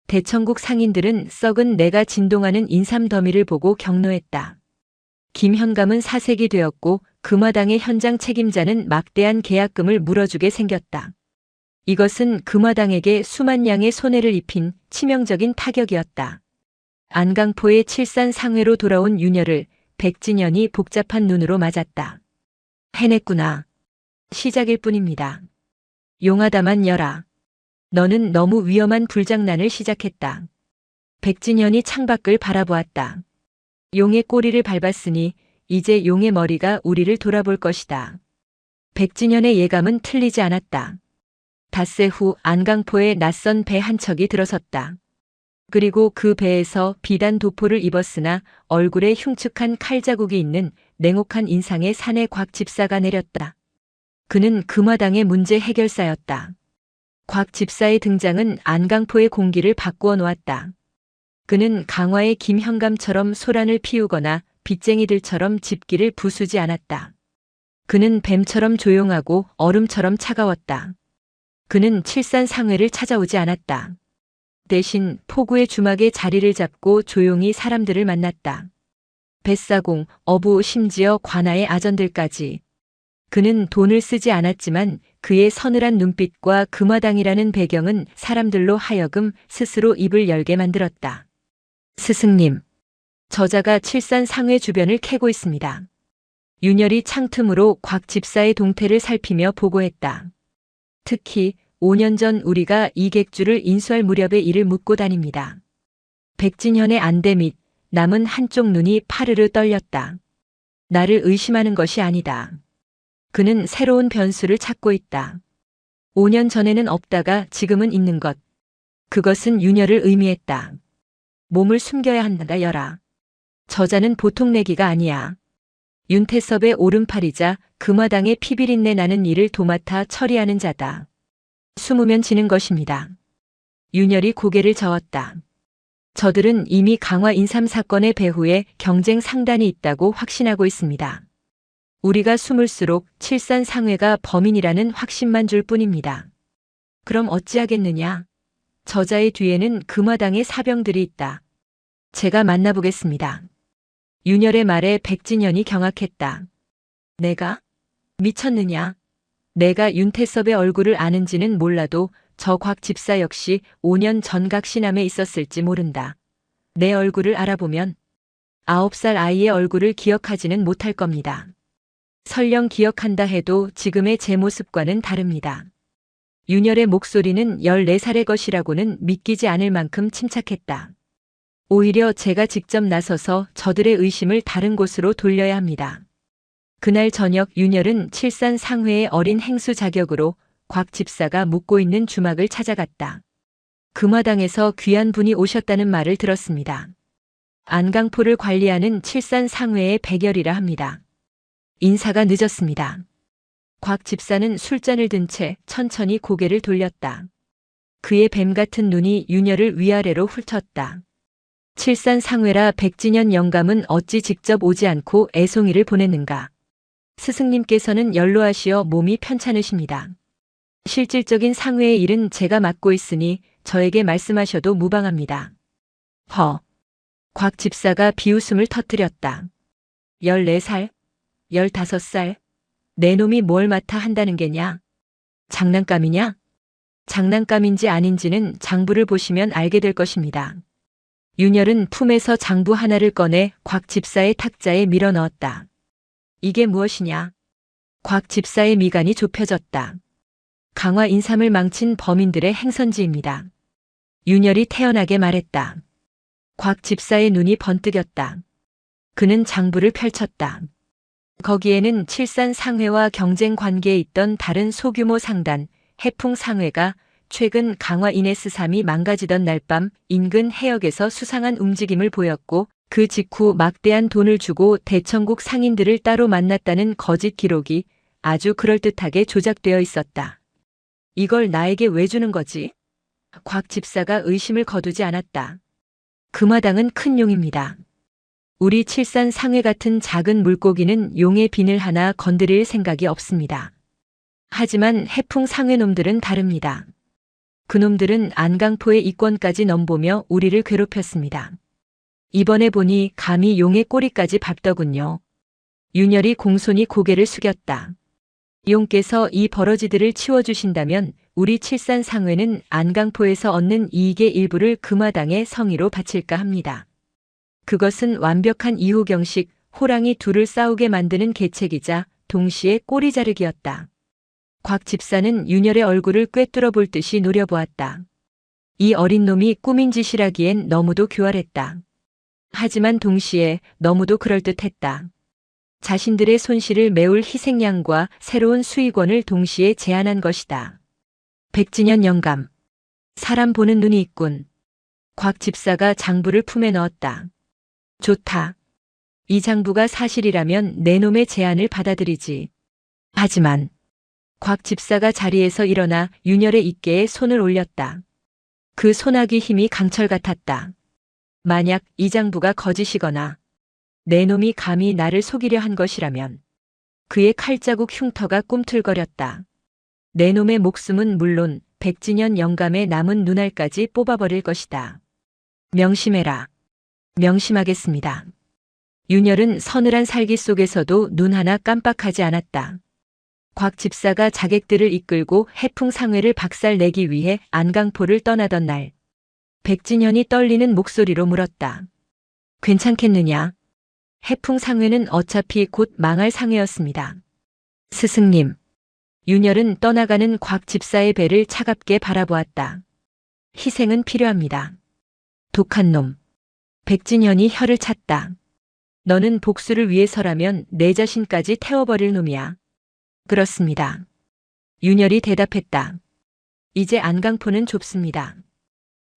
대천국 상인들은 썩은 내가 진동하는 인삼더미를 보고 경노했다. 김현감은 사색이 되었고 금화당의 현장 책임자는 막대한 계약금을 물어주게 생겼다. 이것은 금화당에게 수만 양의 손해를 입힌 치명적인 타격이었다. 안강포의 칠산상회로 돌아온 윤열을 백진현이 복잡한 눈으로 맞았다. 해냈구나. 시작일 뿐입니다. 용하다만 여라. 너는 너무 위험한 불장난을 시작했다. 백진현이 창밖을 바라보았다. 용의 꼬리를 밟았으니 이제 용의 머리가 우리를 돌아볼 것이다. 백진현의 예감은 틀리지 않았다. 닷새 후 안강포에 낯선 배 한 척이 들어섰다. 그리고 그 배에서 비단 도포를 입었으나 얼굴에 흉측한 칼자국이 있는 냉혹한 인상의 사내 곽 집사가 내렸다. 그는 금화당의 문제 해결사였다. 곽 집사의 등장은 안강포의 공기를 바꾸어 놓았다. 그는 강화의 김현감처럼 소란을 피우거나 빚쟁이들처럼 집기를 부수지 않았다. 그는 뱀처럼 조용하고 얼음처럼 차가웠다. 그는 칠산상회를 찾아오지 않았다. 대신 포구의 주막에 자리를 잡고 조용히 사람들을 만났다. 뱃사공, 어부, 심지어 관아의 아전들까지. 그는 돈을 쓰지 않았지만 그의 서늘한 눈빛과 금화당이라는 배경은 사람들로 하여금 스스로 입을 열게 만들었다. 스승님, 저자가 칠산상회 주변을 캐고 있습니다. 윤열이 창틈으로 곽 집사의 동태를 살피며 보고했다. 특히 5년 전 우리가 이 객주를 인수할 무렵의 일을 묻고 다닙니다. 백진현의 안대 및 남은 한쪽 눈이 파르르 떨렸다. 나를 의심하는 것이 아니다. 그는 새로운 변수를 찾고 있다. 5년 전에는 없다가 지금은 있는 것. 그것은 윤열을 의미했다. 몸을 숨겨야 한다 여라. 저자는 보통 내기가 아니야. 윤태섭의 오른팔이자 금화당의 피비린내 나는 일을 도맡아 처리하는 자다. 숨으면 지는 것입니다. 윤열이 고개를 저었다. 저들은 이미 강화 인삼 사건의 배후에 경쟁 상단이 있다고 확신하고 있습니다. 우리가 숨을수록 칠산상회가 범인이라는 확신만 줄 뿐입니다. 그럼 어찌하겠느냐? 저자의 뒤에는 금화당의 사병들이 있다. 제가 만나보겠습니다. 윤열의 말에 백진현이 경악했다. 내가? 미쳤느냐? 내가 윤태섭의 얼굴을 아는지는 몰라도 저 곽 집사 역시 5년 전 각시남에 있었을지 모른다. 내 얼굴을 알아보면 9살 아이의 얼굴을 기억하지는 못할 겁니다. 설령 기억한다 해도 지금의 제 모습과는 다릅니다. 윤열의 목소리는 14살의 것이라고는 믿기지 않을 만큼 침착했다. 오히려 제가 직접 나서서 저들의 의심을 다른 곳으로 돌려야 합니다. 그날 저녁 윤열은 칠산상회의 어린 행수 자격으로 곽 집사가 묵고 있는 주막을 찾아갔다. 금화당에서 귀한 분이 오셨다는 말을 들었습니다. 안강포를 관리하는 칠산 상회의 백열이라 합니다. 인사가 늦었습니다. 곽 집사는 술잔을 든 채 천천히 고개를 돌렸다. 그의 뱀 같은 눈이 윤열을 위아래로 훑었다. 칠산 상회라 백진현 영감은 어찌 직접 오지 않고 애송이를 보냈는가. 스승님께서는 연로하시어 몸이 편찮으십니다. 실질적인 상회의 일은 제가 맡고 있으니 저에게 말씀하셔도 무방합니다. 곽 집사가 비웃음을 터뜨렸다. 14살? 15살? 내 놈이 뭘 맡아 한다는 게냐? 장난감이냐? 장난감인지 아닌지는 장부를 보시면 알게 될 것입니다. 윤열은 품에서 장부 하나를 꺼내 곽 집사의 탁자에 밀어 넣었다. 이게 무엇이냐? 곽 집사의 미간이 좁혀졌다. 강화 인삼을 망친 범인들의 행선지입니다. 윤열이 태연하게 말했다. 곽 집사의 눈이 번뜩였다. 그는 장부를 펼쳤다. 거기에는 칠산 상회와 경쟁 관계에 있던 다른 소규모 상단, 해풍 상회가 최근 강화 이네스3이 망가지던 날 밤 인근 해역에서 수상한 움직임을 보였고 그 직후 막대한 돈을 주고 대청국 상인들을 따로 만났다는 거짓 기록이 아주 그럴듯하게 조작되어 있었다. 이걸 나에게 왜 주는 거지? 곽 집사가 의심을 거두지 않았다. 금화당은 큰 용입니다. 우리 칠산 상회 같은 작은 물고기는 용의 비늘 하나 건드릴 생각이 없습니다. 하지만 해풍 상회 놈들은 다릅니다. 그놈들은 안강포의 이권까지 넘보며 우리를 괴롭혔습니다. 이번에 보니 감히 용의 꼬리까지 밟더군요. 윤열이 공손히 고개를 숙였다. 용께서 이 버러지들을 치워주신다면 우리 칠산 상회는 안강포에서 얻는 이익의 일부를 금화당의 성의로 바칠까 합니다. 그것은 완벽한 이호경식, 호랑이 둘을 싸우게 만드는 계책이자 동시에 꼬리 자르기였다. 곽 집사는 윤열의 얼굴을 꿰뚫어 볼 듯이 노려보았다. 이 어린 놈이 꾸민 짓이라기엔 너무도 교활했다. 하지만 동시에 너무도 그럴듯했다. 자신들의 손실을 메울 희생양과 새로운 수익원을 동시에 제안한 것이다. 백진현 영감. 사람 보는 눈이 있군. 곽 집사가 장부를 품에 넣었다. 좋다. 이 장부가 사실이라면 내 놈의 제안을 받아들이지. 하지만 곽 집사가 자리에서 일어나 윤열의 어깨에 손을 올렸다. 그 손아귀 힘이 강철 같았다. 만약 이 장부가 거짓이거나 내 놈이 감히 나를 속이려 한 것이라면 그의 칼자국 흉터가 꿈틀거렸다. 내 놈의 목숨은 물론 백진현 영감의 남은 눈알까지 뽑아버릴 것이다. 명심해라. 명심하겠습니다. 윤열은 서늘한 살기 속에서도 눈 하나 깜빡하지 않았다. 곽 집사가 자객들을 이끌고 해풍 상회를 박살내기 위해 안강포를 떠나던 날, 백진현이 떨리는 목소리로 물었다. 괜찮겠느냐? 해풍 상회는 어차피 곧 망할 상회였습니다. 스승님. 윤열은 떠나가는 곽 집사의 배를 차갑게 바라보았다. 희생은 필요합니다. 독한 놈. 백진현이 혀를 찼다. 너는 복수를 위해서라면 내 자신까지 태워버릴 놈이야. 그렇습니다. 윤열이 대답했다. 이제 안강포는 좁습니다.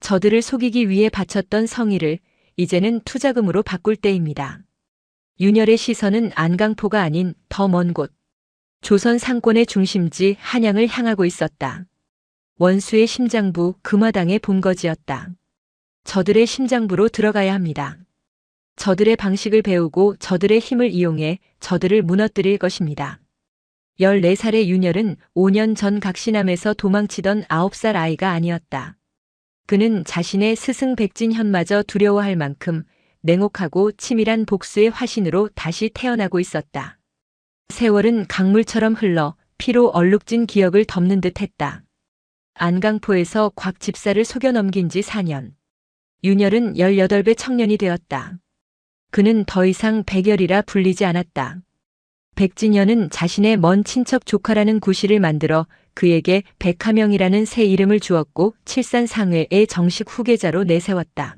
저들을 속이기 위해 바쳤던 성의를 이제는 투자금으로 바꿀 때입니다. 윤열의 시선은 안강포가 아닌 더 먼 곳, 조선 상권의 중심지 한양을 향하고 있었다. 원수의 심장부 금화당의 본거지였다. 저들의 심장부로 들어가야 합니다. 저들의 방식을 배우고 저들의 힘을 이용해 저들을 무너뜨릴 것입니다. 14살의 윤열은 5년 전 각시남에서 도망치던 9살 아이가 아니었다. 그는 자신의 스승 백진현마저 두려워할 만큼 냉혹하고 치밀한 복수의 화신으로 다시 태어나고 있었다. 세월은 강물처럼 흘러 피로 얼룩진 기억을 덮는 듯 했다. 안강포에서 곽 집사를 속여 넘긴 지 4년. 윤열은 18배 청년이 되었다. 그는 더 이상 백열이라 불리지 않았다. 백진현은 자신의 먼 친척 조카라는 구실을 만들어 그에게 백하명이라는 새 이름을 주었고 칠산상회의 정식 후계자로 내세웠다.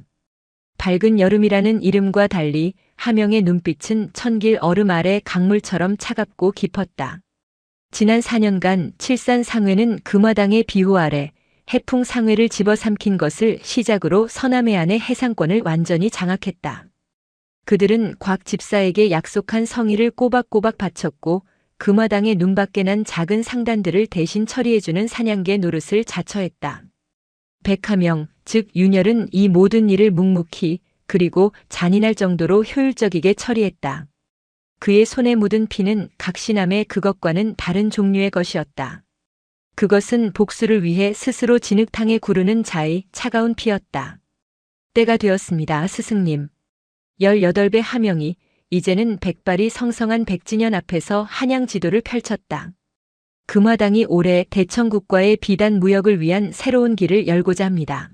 밝은 여름이라는 이름과 달리 하명의 눈빛은 천길 얼음 아래 강물처럼 차갑고 깊었다. 지난 4년간 칠산상회는 금화당의 비호 아래 해풍 상회를 집어삼킨 것을 시작으로 서남해안의 해상권을 완전히 장악했다. 그들은 곽 집사에게 약속한 성의를 꼬박꼬박 바쳤고 금화당의 눈밖에 난 작은 상단들을 대신 처리해주는 사냥개 노릇을 자처했다. 백하명, 즉 윤열은 이 모든 일을 묵묵히 그리고 잔인할 정도로 효율적이게 처리했다. 그의 손에 묻은 피는 각시남의 그것과는 다른 종류의 것이었다. 그것은 복수를 위해 스스로 진흙탕에 구르는 자의 차가운 피였다. 때가 되었습니다, 스승님. 18배 하명이 이제는 백발이 성성한 백진현 앞에서 한양 지도를 펼쳤다. 금화당이 올해 대청국과의 비단 무역을 위한 새로운 길을 열고자 합니다.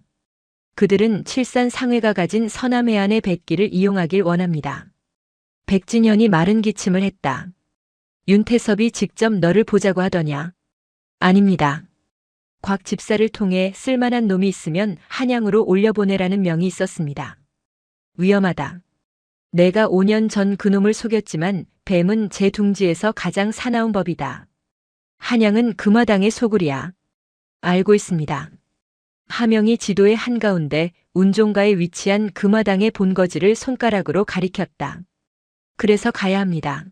그들은 칠산 상회가 가진 서남해안의 뱃길을 이용하길 원합니다. 백진현이 마른 기침을 했다. 윤태섭이 직접 너를 보자고 하더냐? 아닙니다. 곽 집사를 통해 쓸만한 놈이 있으면 한양으로 올려보내라는 명이 있었습니다. 위험하다. 내가 5년 전 그놈을 속였지만 뱀은 제 둥지에서 가장 사나운 법이다. 한양은 금화당의 소굴이야. 알고 있습니다. 하명이 지도의 한가운데 운종가에 위치한 금화당의 본거지를 손가락으로 가리켰다. 그래서 가야 합니다.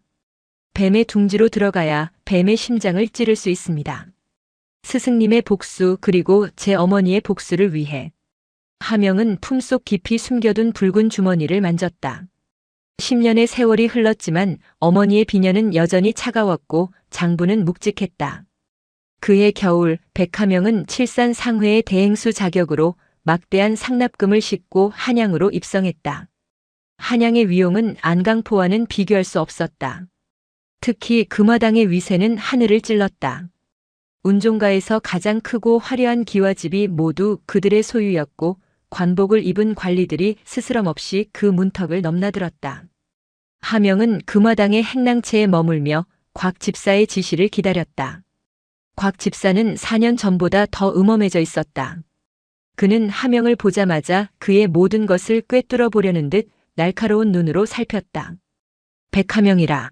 뱀의 둥지로 들어가야 뱀의 심장을 찌를 수 있습니다. 스승님의 복수 그리고 제 어머니의 복수를 위해. 하명은 품속 깊이 숨겨둔 붉은 주머니를 만졌다. 10년의 세월이 흘렀지만 어머니의 비녀는 여전히 차가웠고 장부는 묵직했다. 그해 겨울 백하명은 칠산 상회의 대행수 자격으로 막대한 상납금을 싣고 한양으로 입성했다. 한양의 위용은 안강포와는 비교할 수 없었다. 특히 금화당의 위세는 하늘을 찔렀다. 운종가에서 가장 크고 화려한 기와집이 모두 그들의 소유였고 관복을 입은 관리들이 스스럼 없이 그 문턱을 넘나들었다. 하명은 금화당의 행랑채에 머물며 곽 집사의 지시를 기다렸다. 곽 집사는 4년 전보다 더 음험해져 있었다. 그는 하명을 보자마자 그의 모든 것을 꿰뚫어 보려는 듯 날카로운 눈으로 살폈다. 백하명이라.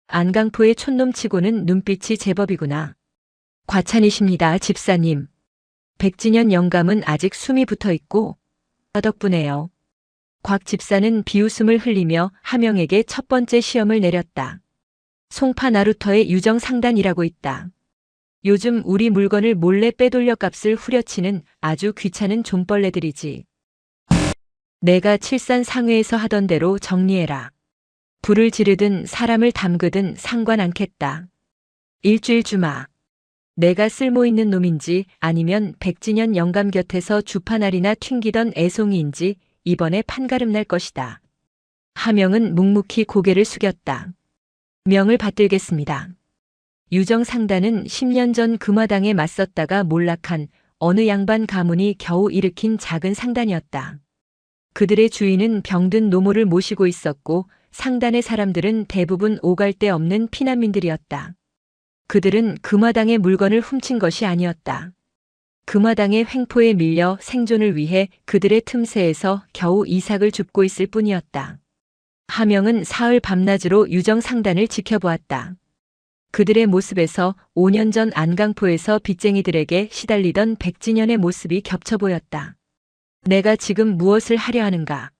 안강포의 촌놈치고는 눈빛이 제법이구나. 과찬이십니다, 집사님. 백진현 영감은 아직 숨이 붙어 있고 덕분에요. 곽 집사는 비웃음을 흘리며 하명에게 첫 번째 시험을 내렸다. 송파 나루터의 유정 상단이라고 있다. 요즘 우리 물건을 몰래 빼돌려 값을 후려치는 아주 귀찮은 존벌레들이지. 내가 칠산 상회에서 하던 대로 정리해라. 불을 지르든 사람을 담그든 상관 않겠다. 일주일 주마. 내가 쓸모있는 놈인지 아니면 백진현 영감 곁에서 주파날이나 튕기던 애송이인지 이번에 판가름 날 것이다. 하명은 묵묵히 고개를 숙였다. 명을 받들겠습니다. 유정상단은 10년 전 금화당에 맞섰다가 몰락한 어느 양반 가문이 겨우 일으킨 작은 상단이었다. 그들의 주인은 병든 노모를 모시고 있었고 상단의 사람들은 대부분 오갈 데 없는 피난민들이었다. 그들은 금화당의 물건을 훔친 것이 아니었다. 금화당의 횡포에 밀려 생존을 위해 그들의 틈새에서 겨우 이삭을 줍고 있을 뿐이었다. 하명은 사흘 밤낮으로 유정상단을 지켜보았다. 그들의 모습에서 5년 전 안강포에서 빚쟁이들에게 시달리던 백진현의 모습이 겹쳐 보였다. 내가 지금 무엇을 하려 하는가?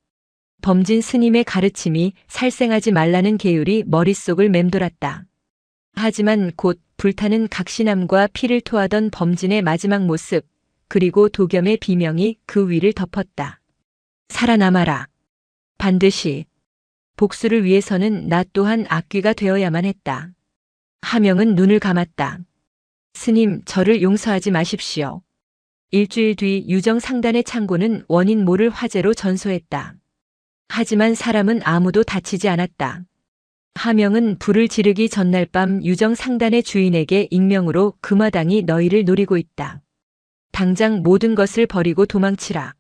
범진 스님의 가르침이 살생하지 말라는 계율이 머릿속을 맴돌았다. 하지만 곧 불타는 각시남과 피를 토하던 범진의 마지막 모습, 그리고 도겸의 비명이 그 위를 덮었다. 살아남아라. 반드시. 복수를 위해서는 나 또한 악귀가 되어야만 했다. 하명은 눈을 감았다. 스님, 저를 용서하지 마십시오. 일주일 뒤 유정상단의 창고는 원인 모를 화재로 전소했다. 하지만 사람은 아무도 다치지 않았다. 하명은 불을 지르기 전날 밤 유정상단의 주인에게 익명으로 금화당이 너희를 노리고 있다. 당장 모든 것을 버리고 도망치라.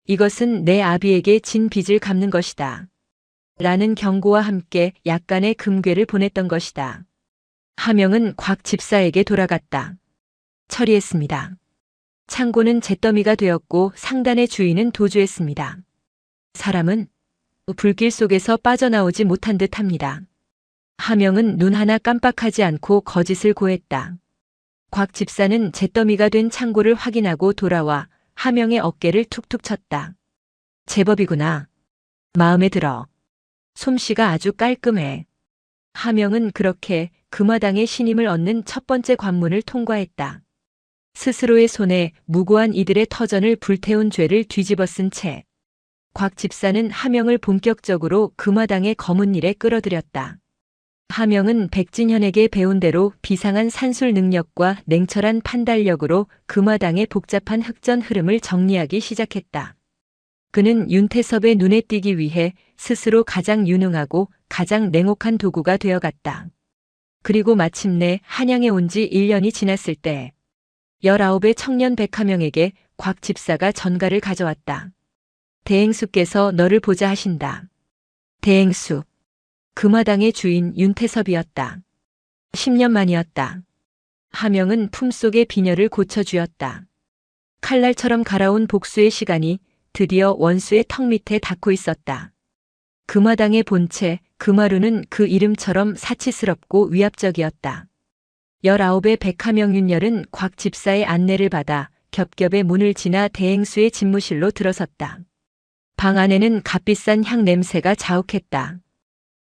이것은 내 아비에게 진 빚을 갚는 것이다. 라는 경고와 함께 약간의 금괴를 보냈던 것이다. 하명은 곽 집사에게 돌아갔다. 처리했습니다. 창고는 잿더미가 되었고 상단의 주인은 도주했습니다. 사람은 불길 속에서 빠져나오지 못한 듯합니다. 하명은 눈 하나 깜빡하지 않고 거짓을 고했다. 곽 집사는 잿더미가 된 창고를 확인하고 돌아와 하명의 어깨를 툭툭 쳤다. 제법이구나. 마음에 들어. 솜씨가 아주 깔끔해. 하명은 그렇게 금화당의 신임을 얻는 첫 번째 관문을 통과했다. 스스로의 손에 무고한 이들의 터전을 불태운 죄를 뒤집어 쓴 채 곽 집사는 하명을 본격적으로 금화당의 검은 일에 끌어들였다. 하명은 백진현에게 배운 대로 비상한 산술 능력과 냉철한 판단력으로 금화당의 복잡한 흑전 흐름을 정리하기 시작했다. 그는 윤태섭의 눈에 띄기 위해 스스로 가장 유능하고 가장 냉혹한 도구가 되어갔다. 그리고 마침내 한양에 온 지 1년이 지났을 때 19의 청년 백하명에게 곽 집사가 전가를 가져왔다. 대행수께서 너를 보자 하신다. 대행수. 금화당의 주인 윤태섭이었다. 10년 만이었다. 하명은 품속의 빈혈을 고쳐주었다. 칼날처럼 갈아온 복수의 시간이 드디어 원수의 턱 밑에 닿고 있었다. 금화당의 본체 금화루는 그 이름처럼 사치스럽고 위압적이었다. 19의 백하명 윤열은 곽 집사의 안내를 받아 겹겹의 문을 지나 대행수의 집무실로 들어섰다. 방 안에는 값비싼 향 냄새가 자욱했다.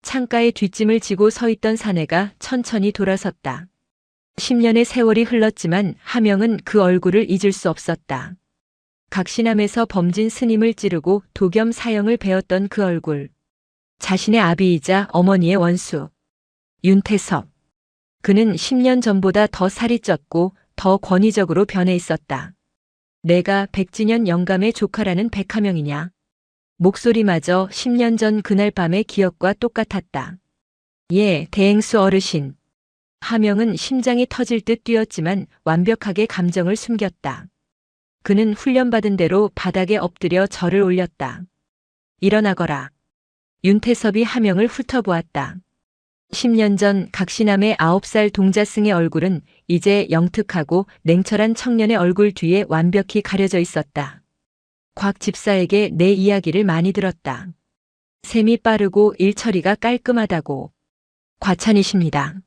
창가에 뒷짐을 지고 서 있던 사내가 천천히 돌아섰다. 10년의 세월이 흘렀지만 하명은 그 얼굴을 잊을 수 없었다. 각신함에서 범진 스님을 찌르고 도겸 사형을 배웠던 그 얼굴. 자신의 아비이자 어머니의 원수. 윤태섭. 그는 10년 전보다 더 살이 쪘고 더 권위적으로 변해 있었다. 내가 백진현 영감의 조카라는 백하명이냐? 목소리마저 10년 전 그날 밤의 기억과 똑같았다. 예, 대행수 어르신. 하명은 심장이 터질 듯 뛰었지만 완벽하게 감정을 숨겼다. 그는 훈련받은 대로 바닥에 엎드려 절을 올렸다. 일어나거라. 윤태섭이 하명을 훑어보았다. 10년 전 각신함의 9살 동자승의 얼굴은 이제 영특하고 냉철한 청년의 얼굴 뒤에 완벽히 가려져 있었다. 곽 집사에게 내 이야기를 많이 들었다. 셈이 빠르고 일처리가 깔끔하다고. 과찬이십니다.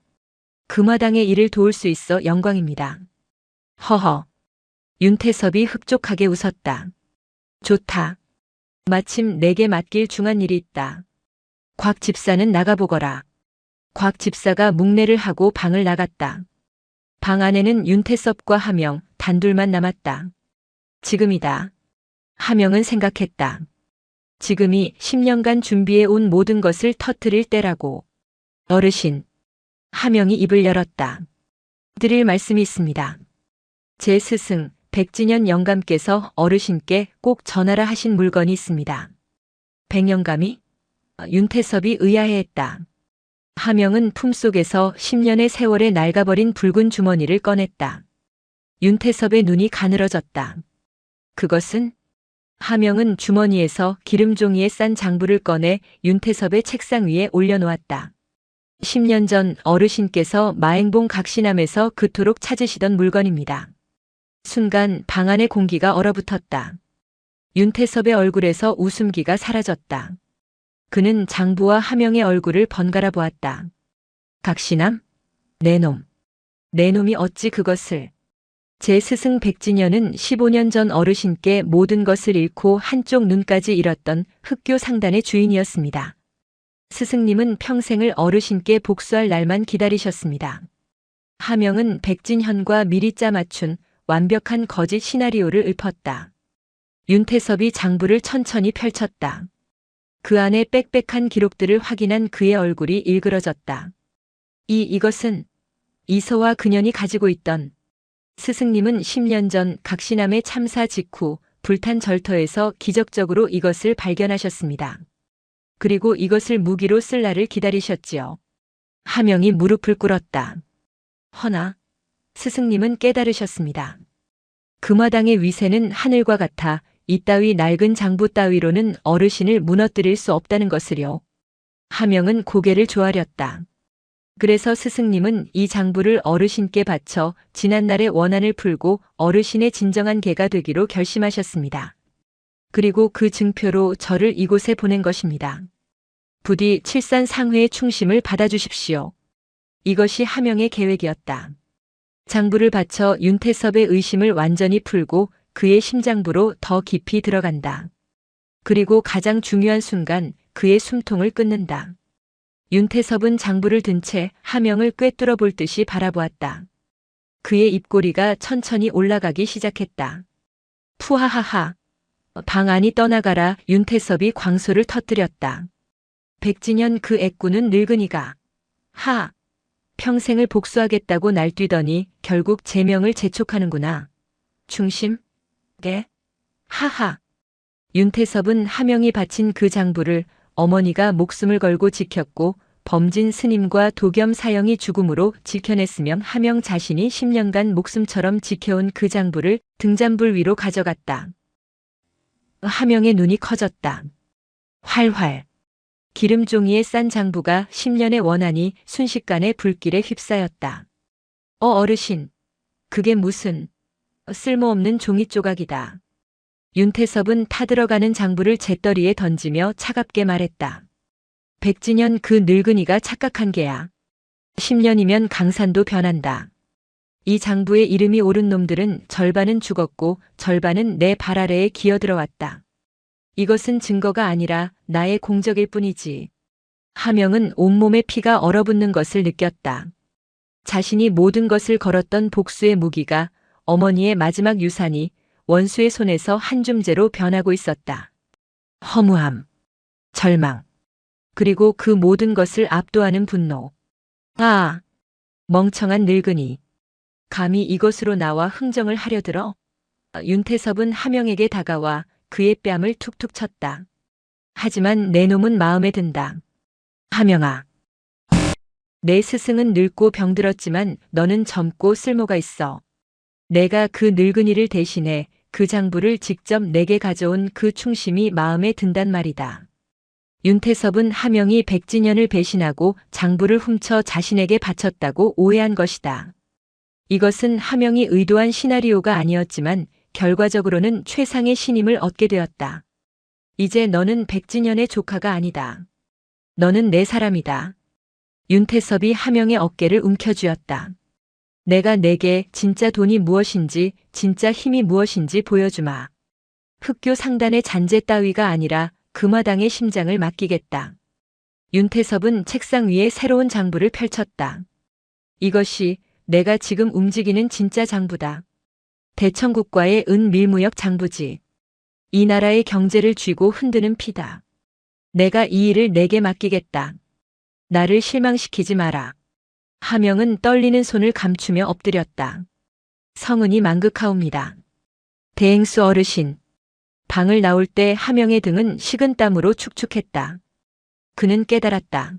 금화당의 일을 도울 수 있어 영광입니다. 허허. 윤태섭이 흡족하게 웃었다. 좋다. 마침 내게 맡길 중한 일이 있다. 곽 집사는 나가보거라. 곽 집사가 묵례를 하고 방을 나갔다. 방 안에는 윤태섭과 하명, 단둘만 남았다. 지금이다. 하명은 생각했다. 지금이 10년간 준비해온 모든 것을 터뜨릴 때라고. 어르신. 하명이 입을 열었다. 드릴 말씀이 있습니다. 제 스승 백진현 영감께서 어르신께 꼭 전하라 하신 물건이 있습니다. 백영감이? 윤태섭이 의아해했다. 하명은 품속에서 10년의 세월에 낡아버린 붉은 주머니를 꺼냈다. 윤태섭의 눈이 가늘어졌다. 그것은? 하명은 주머니에서 기름종이에 싼 장부를 꺼내 윤태섭의 책상 위에 올려놓았다. 10년 전 어르신께서 마행봉 각신함에서 그토록 찾으시던 물건입니다. 순간 방 안의 공기가 얼어붙었다. 윤태섭의 얼굴에서 웃음기가 사라졌다. 그는 장부와 하명의 얼굴을 번갈아 보았다. 각신함? 내 놈. 내 놈이 어찌 그것을. 제 스승 백진현은 15년 전 어르신께 모든 것을 잃고 한쪽 눈까지 잃었던 흑교 상단의 주인이었습니다. 스승님은 평생을 어르신께 복수할 날만 기다리셨습니다. 하명은 백진현과 미리 짜 맞춘 완벽한 거짓 시나리오를 읊었다. 윤태섭이 장부를 천천히 펼쳤다. 그 안에 빽빽한 기록들을 확인한 그의 얼굴이 일그러졌다. 이것은 이서와 그년이 가지고 있던. 스승님은 10년 전 각신함의 참사 직후 불탄 절터에서 기적적으로 이것을 발견하셨습니다. 그리고 이것을 무기로 쓸 날을 기다리셨지요. 하명이 무릎을 꿇었다. 허나 스승님은 깨달으셨습니다. 금화당의 위세는 하늘과 같아 이따위 낡은 장부 따위로는 어르신을 무너뜨릴 수 없다는 것을요. 하명은 고개를 조아렸다. 그래서 스승님은 이 장부를 어르신께 바쳐 지난날의 원한을 풀고 어르신의 진정한 개가 되기로 결심하셨습니다. 그리고 그 증표로 저를 이곳에 보낸 것입니다. 부디 칠산 상회의 충심을 받아주십시오. 이것이 하명의 계획이었다. 장부를 바쳐 윤태섭의 의심을 완전히 풀고 그의 심장부로 더 깊이 들어간다. 그리고 가장 중요한 순간 그의 숨통을 끊는다. 윤태섭은 장부를 든 채 하명을 꿰뚫어 볼 듯이 바라보았다. 그의 입꼬리가 천천히 올라가기 시작했다. 푸하하하. 방 안이 떠나가라. 윤태섭이 광소를 터뜨렸다. 백진현 그 애꾸는 늙은이가 평생을 복수하겠다고 날뛰더니 결국 제명을 재촉하는구나. 충심? 하하. 윤태섭은 하명이 바친 그 장부를 어머니가 목숨을 걸고 지켰고 범진 스님과 도겸 사형이 죽음으로 지켜냈으면 하명 자신이 10년간 목숨처럼 지켜온 그 장부를 등잔불 위로 가져갔다. 하명의 눈이 커졌다. 활활. 기름종이에 싼 장부가 10년의 원한이 순식간에 불길에 휩싸였다. 어르신. 그게 무슨 쓸모없는 종이 조각이다. 윤태섭은 타들어가는 장부를 재떨이에 던지며 차갑게 말했다. 백진현 그 늙은이가 착각한 게야. 10년이면 강산도 변한다. 이 장부에 이름이 오른 놈들은 절반은 죽었고 절반은 내 발 아래에 기어들어왔다. 이것은 증거가 아니라 나의 공적일 뿐이지. 하명은 온몸에 피가 얼어붙는 것을 느꼈다. 자신이 모든 것을 걸었던 복수의 무기가 어머니의 마지막 유산이 원수의 손에서 한 줌재로 변하고 있었다. 허무함, 절망, 그리고 그 모든 것을 압도하는 분노. 멍청한 늙은이. 감히 이것으로 나와 흥정을 하려 들어? 윤태섭은 하명에게 다가와 그의 뺨을 툭툭 쳤다. 하지만 내 놈은 마음에 든다. 하명아. 내 스승은 늙고 병들었지만 너는 젊고 쓸모가 있어. 내가 그 늙은이를 대신해 그 장부를 직접 내게 가져온 그 충심이 마음에 든단 말이다. 윤태섭은 하명이 백진현을 배신하고 장부를 훔쳐 자신에게 바쳤다고 오해한 것이다. 이것은 하명이 의도한 시나리오가 아니었지만 결과적으로는 최상의 신임을 얻게 되었다. 이제 너는 백진현의 조카가 아니다. 너는 내 사람이다. 윤태섭이 하명의 어깨를 움켜쥐었다. 내가 내게 진짜 돈이 무엇인지, 진짜 힘이 무엇인지 보여주마. 흑교 상단의 잔재 따위가 아니라 금화당의 심장을 맡기겠다. 윤태섭은 책상 위에 새로운 장부를 펼쳤다. 이것이 내가 지금 움직이는 진짜 장부다. 대청국과의 은밀무역 장부지. 이 나라의 경제를 쥐고 흔드는 피다. 내가 이 일을 내게 맡기겠다. 나를 실망시키지 마라. 하명은 떨리는 손을 감추며 엎드렸다. 성은이 망극하옵니다. 대행수 어르신. 방을 나올 때 하명의 등은 식은 땀으로 축축했다. 그는 깨달았다.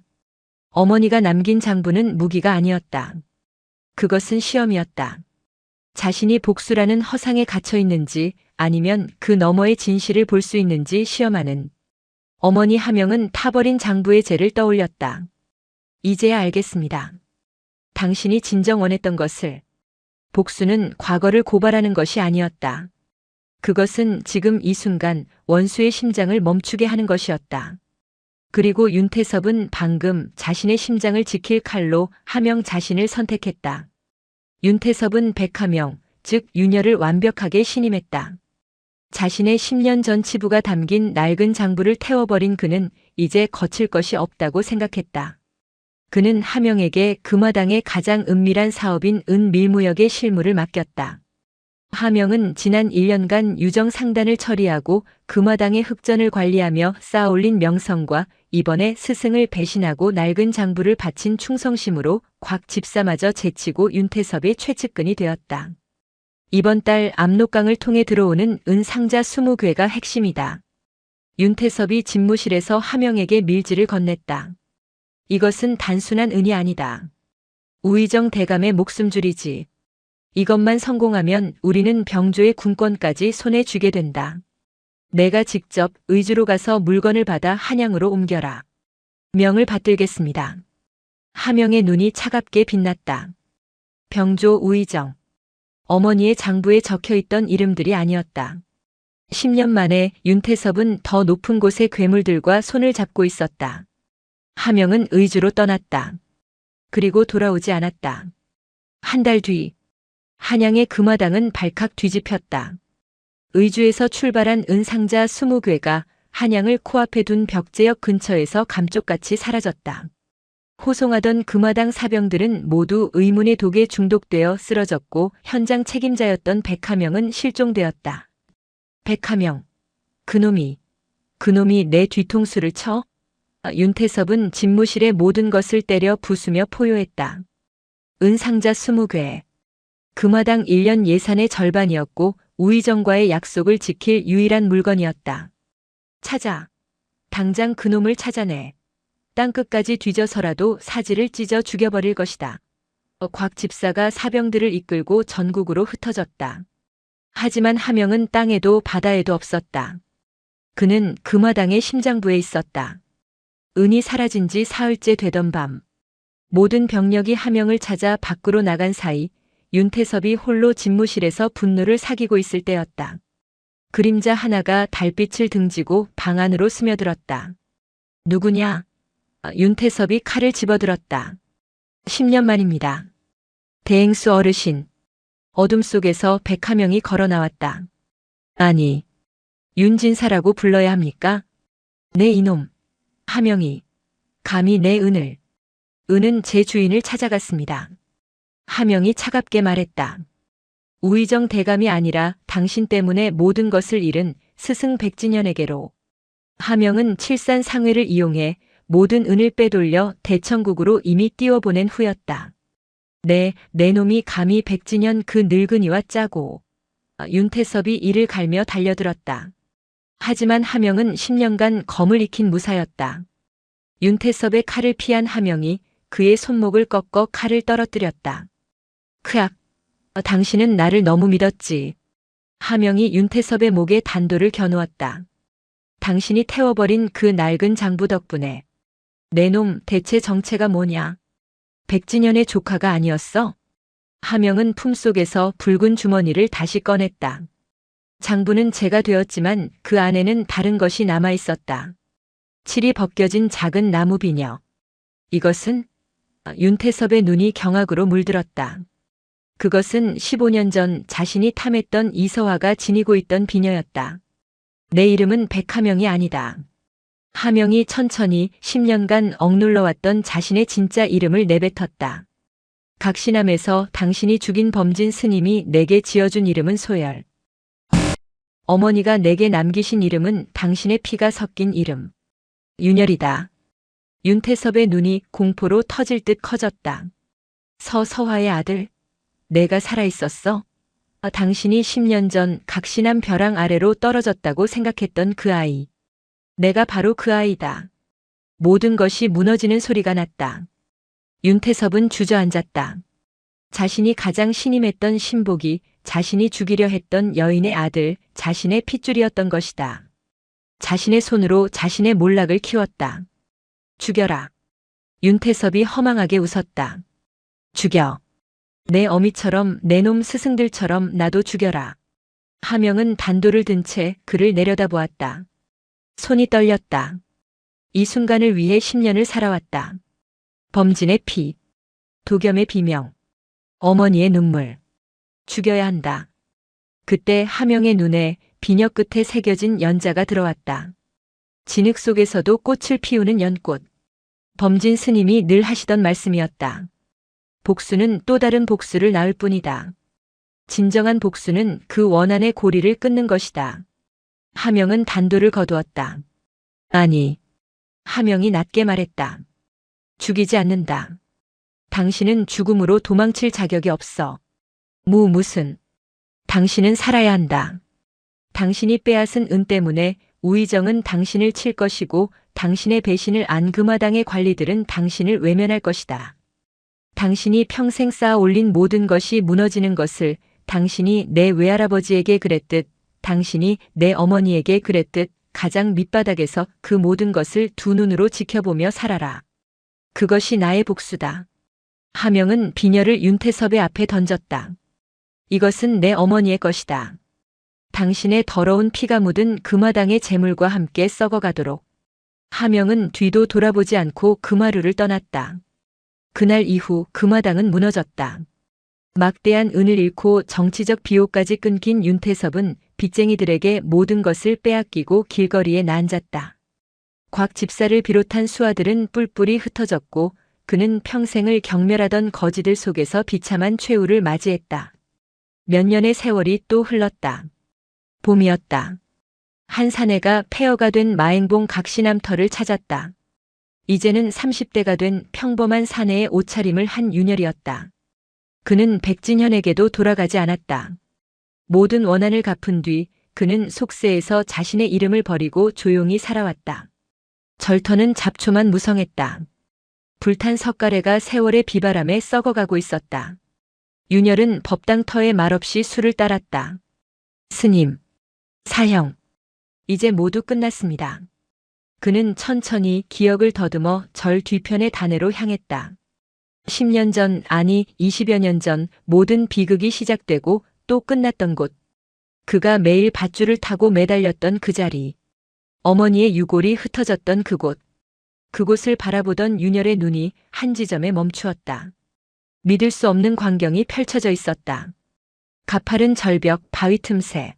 어머니가 남긴 장부는 무기가 아니었다. 그것은 시험이었다. 자신이 복수라는 허상에 갇혀 있는지 아니면 그 너머의 진실을 볼 수 있는지 시험하는. 어머니 하명은 타버린 장부의 죄를 떠올렸다. 이제야 알겠습니다. 당신이 진정 원했던 것을. 복수는 과거를 고발하는 것이 아니었다. 그것은 지금 이 순간 원수의 심장을 멈추게 하는 것이었다. 그리고 윤태섭은 방금 자신의 심장을 지킬 칼로 하명 자신을 선택했다. 윤태섭은 백하명, 즉 윤열을 완벽하게 신임했다. 자신의 10년 전 치부가 담긴 낡은 장부를 태워버린 그는 이제 거칠 것이 없다고 생각했다. 그는 하명에게 금화당의 가장 은밀한 사업인 은밀무역의 실무를 맡겼다. 하명은 지난 1년간 유정 상단을 처리하고 금화당의 흑전을 관리하며 쌓아올린 명성과 이번에 스승을 배신하고 낡은 장부를 바친 충성심으로 곽 집사마저 제치고 윤태섭의 최측근이 되었다. 이번 달 압록강을 통해 들어오는 은상자 20괴가 핵심이다. 윤태섭이 집무실에서 하명에게 밀지를 건넸다. 이것은 단순한 은이 아니다. 우의정 대감의 목숨줄이지. 이것만 성공하면 우리는 병조의 군권까지 손에 쥐게 된다. 내가 직접 의주로 가서 물건을 받아 한양으로 옮겨라. 명을 받들겠습니다. 하명의 눈이 차갑게 빛났다. 병조 우의정. 어머니의 장부에 적혀있던 이름들이 아니었다. 10년 만에 윤태섭은 더 높은 곳의 괴물들과 손을 잡고 있었다. 하명은 의주로 떠났다. 그리고 돌아오지 않았다. 한 달 뒤 한양의 금화당은 발칵 뒤집혔다. 의주에서 출발한 은상자 20괴가 한양을 코앞에 둔 벽제역 근처에서 감쪽같이 사라졌다. 호송하던 금화당 사병들은 모두 의문의 독에 중독되어 쓰러졌고 현장 책임자였던 백하명은 실종되었다. 백하명. 그놈이 내 뒤통수를 쳐? 윤태섭은 집무실의 모든 것을 때려 부수며 포효했다. 은상자 20괴. 금화당 1년 예산의 절반이었고 우의정과의 약속을 지킬 유일한 물건이었다. 찾아. 당장 그놈을 찾아내. 땅끝까지 뒤져서라도 사지를 찢어 죽여버릴 것이다. 곽 집사가 사병들을 이끌고 전국으로 흩어졌다. 하지만 하명은 땅에도 바다에도 없었다. 그는 금화당의 심장부에 있었다. 은이 사라진 지 사흘째 되던 밤. 모든 병력이 하명을 찾아 밖으로 나간 사이 윤태섭이 홀로 집무실에서 분노를 사귀고 있을 때였다. 그림자 하나가 달빛을 등지고 방 안으로 스며들었다. 누구냐? 윤태섭이 칼을 집어들었다. 10년 만입니다. 대행수 어르신. 어둠 속에서 백하명이 걸어 나왔다. 아니, 윤진사라고 불러야 합니까? 네 이놈. 하명이. 감히 내 은을. 은은 제 주인을 찾아갔습니다. 하명이 차갑게 말했다. 우의정 대감이 아니라 당신 때문에 모든 것을 잃은 스승 백진현에게로. 하명은 칠산 상회를 이용해 모든 은을 빼돌려 대청국으로 이미 띄워보낸 후였다. 내 놈이 감히 백진현 그 늙은이와 짜고. 윤태섭이 이를 갈며 달려들었다. 하지만 하명은 10년간 검을 익힌 무사였다. 윤태섭의 칼을 피한 하명이 그의 손목을 꺾어 칼을 떨어뜨렸다. 크악. 당신은 나를 너무 믿었지. 하명이 윤태섭의 목에 단도를 겨누었다. 당신이 태워버린 그 낡은 장부 덕분에. 내 놈 대체 정체가 뭐냐? 백진현의 조카가 아니었어? 하명은 품속에서 붉은 주머니를 다시 꺼냈다. 장부는 제가 되었지만 그 안에는 다른 것이 남아 있었다. 칠이 벗겨진 작은 나무 비녀. 이것은? 윤태섭의 눈이 경악으로 물들었다. 그것은 15년 전 자신이 탐했던 이서화가 지니고 있던 비녀였다. 내 이름은 백하명이 아니다. 하명이 천천히 10년간 억눌러왔던 자신의 진짜 이름을 내뱉었다. 각신함에서 당신이 죽인 범진 스님이 내게 지어준 이름은 소열. 어머니가 내게 남기신 이름은 당신의 피가 섞인 이름. 윤열이다. 윤태섭의 눈이 공포로 터질 듯 커졌다. 서화의 아들. 내가 살아있었어? 당신이 10년 전 각신함 벼랑 아래로 떨어졌다고 생각했던 그 아이. 내가 바로 그 아이다. 모든 것이 무너지는 소리가 났다. 윤태섭은 주저앉았다. 자신이 가장 신임했던 신복이 자신이 죽이려 했던 여인의 아들, 자신의 핏줄이었던 것이다. 자신의 손으로 자신의 몰락을 키웠다. 죽여라. 윤태섭이 허망하게 웃었다. 죽여. 내 어미처럼 내 놈 스승들처럼 나도 죽여라. 하명은 단도를 든 채 그를 내려다보았다. 손이 떨렸다. 이 순간을 위해 10년을 살아왔다. 범진의 피, 도겸의 비명, 어머니의 눈물. 죽여야 한다. 그때 하명의 눈에 비녀 끝에 새겨진 연자가 들어왔다. 진흙 속에서도 꽃을 피우는 연꽃. 범진 스님이 늘 하시던 말씀이었다. 복수는 또 다른 복수를 낳을 뿐이다. 진정한 복수는 그 원한의 고리를 끊는 것이다. 하명은 단도를 거두었다. 아니. 하명이 낮게 말했다. 죽이지 않는다. 당신은 죽음으로 도망칠 자격이 없어. 무슨. 당신은 살아야 한다. 당신이 빼앗은 은 때문에 우의정은 당신을 칠 것이고 당신의 배신을 안 금화당의 관리들은 당신을 외면할 것이다. 당신이 평생 쌓아 올린 모든 것이 무너지는 것을 당신이 내 외할아버지에게 그랬듯 당신이 내 어머니에게 그랬듯 가장 밑바닥에서 그 모든 것을 두 눈으로 지켜보며 살아라. 그것이 나의 복수다. 하명은 비녀를 윤태섭의 앞에 던졌다. 이것은 내 어머니의 것이다. 당신의 더러운 피가 묻은 금화당의 재물과 함께 썩어가도록. 하명은 뒤도 돌아보지 않고 금화루를 떠났다. 그날 이후 금화당은 무너졌다. 막대한 은을 잃고 정치적 비호까지 끊긴 윤태섭은 빚쟁이들에게 모든 것을 빼앗기고 길거리에 나앉았다. 곽 집사를 비롯한 수하들은 뿔뿔이 흩어졌고 그는 평생을 경멸하던 거지들 속에서 비참한 최후를 맞이했다. 몇 년의 세월이 또 흘렀다. 봄이었다. 한 사내가 폐허가 된 마행봉 각시남터를 찾았다. 이제는 30대가 된 평범한 사내의 옷차림을 한 윤열이었다. 그는 백진현에게도 돌아가지 않았다. 모든 원한을 갚은 뒤 그는 속세에서 자신의 이름을 버리고 조용히 살아왔다. 절터는 잡초만 무성했다. 불탄 석가래가 세월의 비바람에 썩어가고 있었다. 윤열은 법당터에 말없이 술을 따랐다. 스님, 사형, 이제 모두 끝났습니다. 그는 천천히 기억을 더듬어 절 뒤편의 단에로 향했다. 10년 전, 아니 20여 년 전 모든 비극이 시작되고 또 끝났던 곳. 그가 매일 밧줄을 타고 매달렸던 그 자리. 어머니의 유골이 흩어졌던 그곳. 그곳을 바라보던 윤열의 눈이 한 지점에 멈추었다. 믿을 수 없는 광경이 펼쳐져 있었다. 가파른 절벽, 바위 틈새.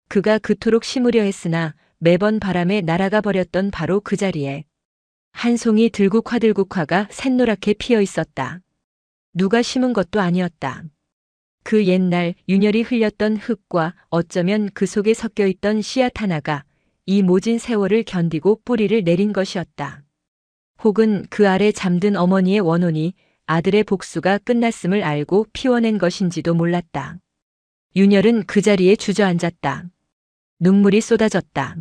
그가 그토록 심으려 했으나 매번 바람에 날아가 버렸던 바로 그 자리에 한 송이 들국화가 샛노랗게 피어 있었다. 누가 심은 것도 아니었다. 그 옛날 윤열이 흘렸던 흙과 어쩌면 그 속에 섞여 있던 씨앗 하나가 이 모진 세월을 견디고 뿌리를 내린 것이었다. 혹은 그 아래 잠든 어머니의 원혼이 아들의 복수가 끝났음을 알고 피워낸 것인지도 몰랐다. 윤열은 그 자리에 주저앉았다. 눈물이 쏟아졌다.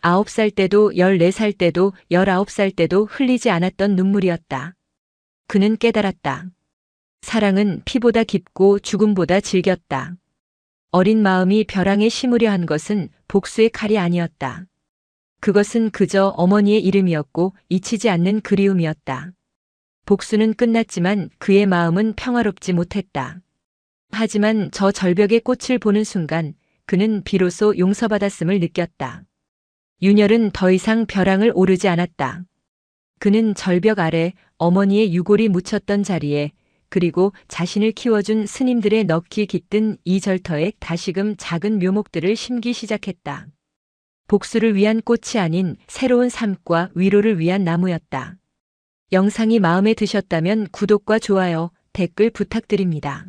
9살 때도 14살 때도 19살 때도 흘리지 않았던 눈물이었다. 그는 깨달았다. 사랑은 피보다 깊고 죽음보다 질겼다. 어린 마음이 벼랑에 심으려 한 것은 복수의 칼이 아니었다. 그것은 그저 어머니의 이름이었고 잊히지 않는 그리움이었다. 복수는 끝났지만 그의 마음은 평화롭지 못했다. 하지만 저 절벽의 꽃을 보는 순간 그는 비로소 용서받았음을 느꼈다. 윤열은 더 이상 벼랑을 오르지 않았다. 그는 절벽 아래 어머니의 유골이 묻혔던 자리에 그리고 자신을 키워준 스님들의 넋이 깃든 이 절터에 다시금 작은 묘목들을 심기 시작했다. 복수를 위한 꽃이 아닌 새로운 삶과 위로를 위한 나무였다. 영상이 마음에 드셨다면 구독과 좋아요, 댓글 부탁드립니다.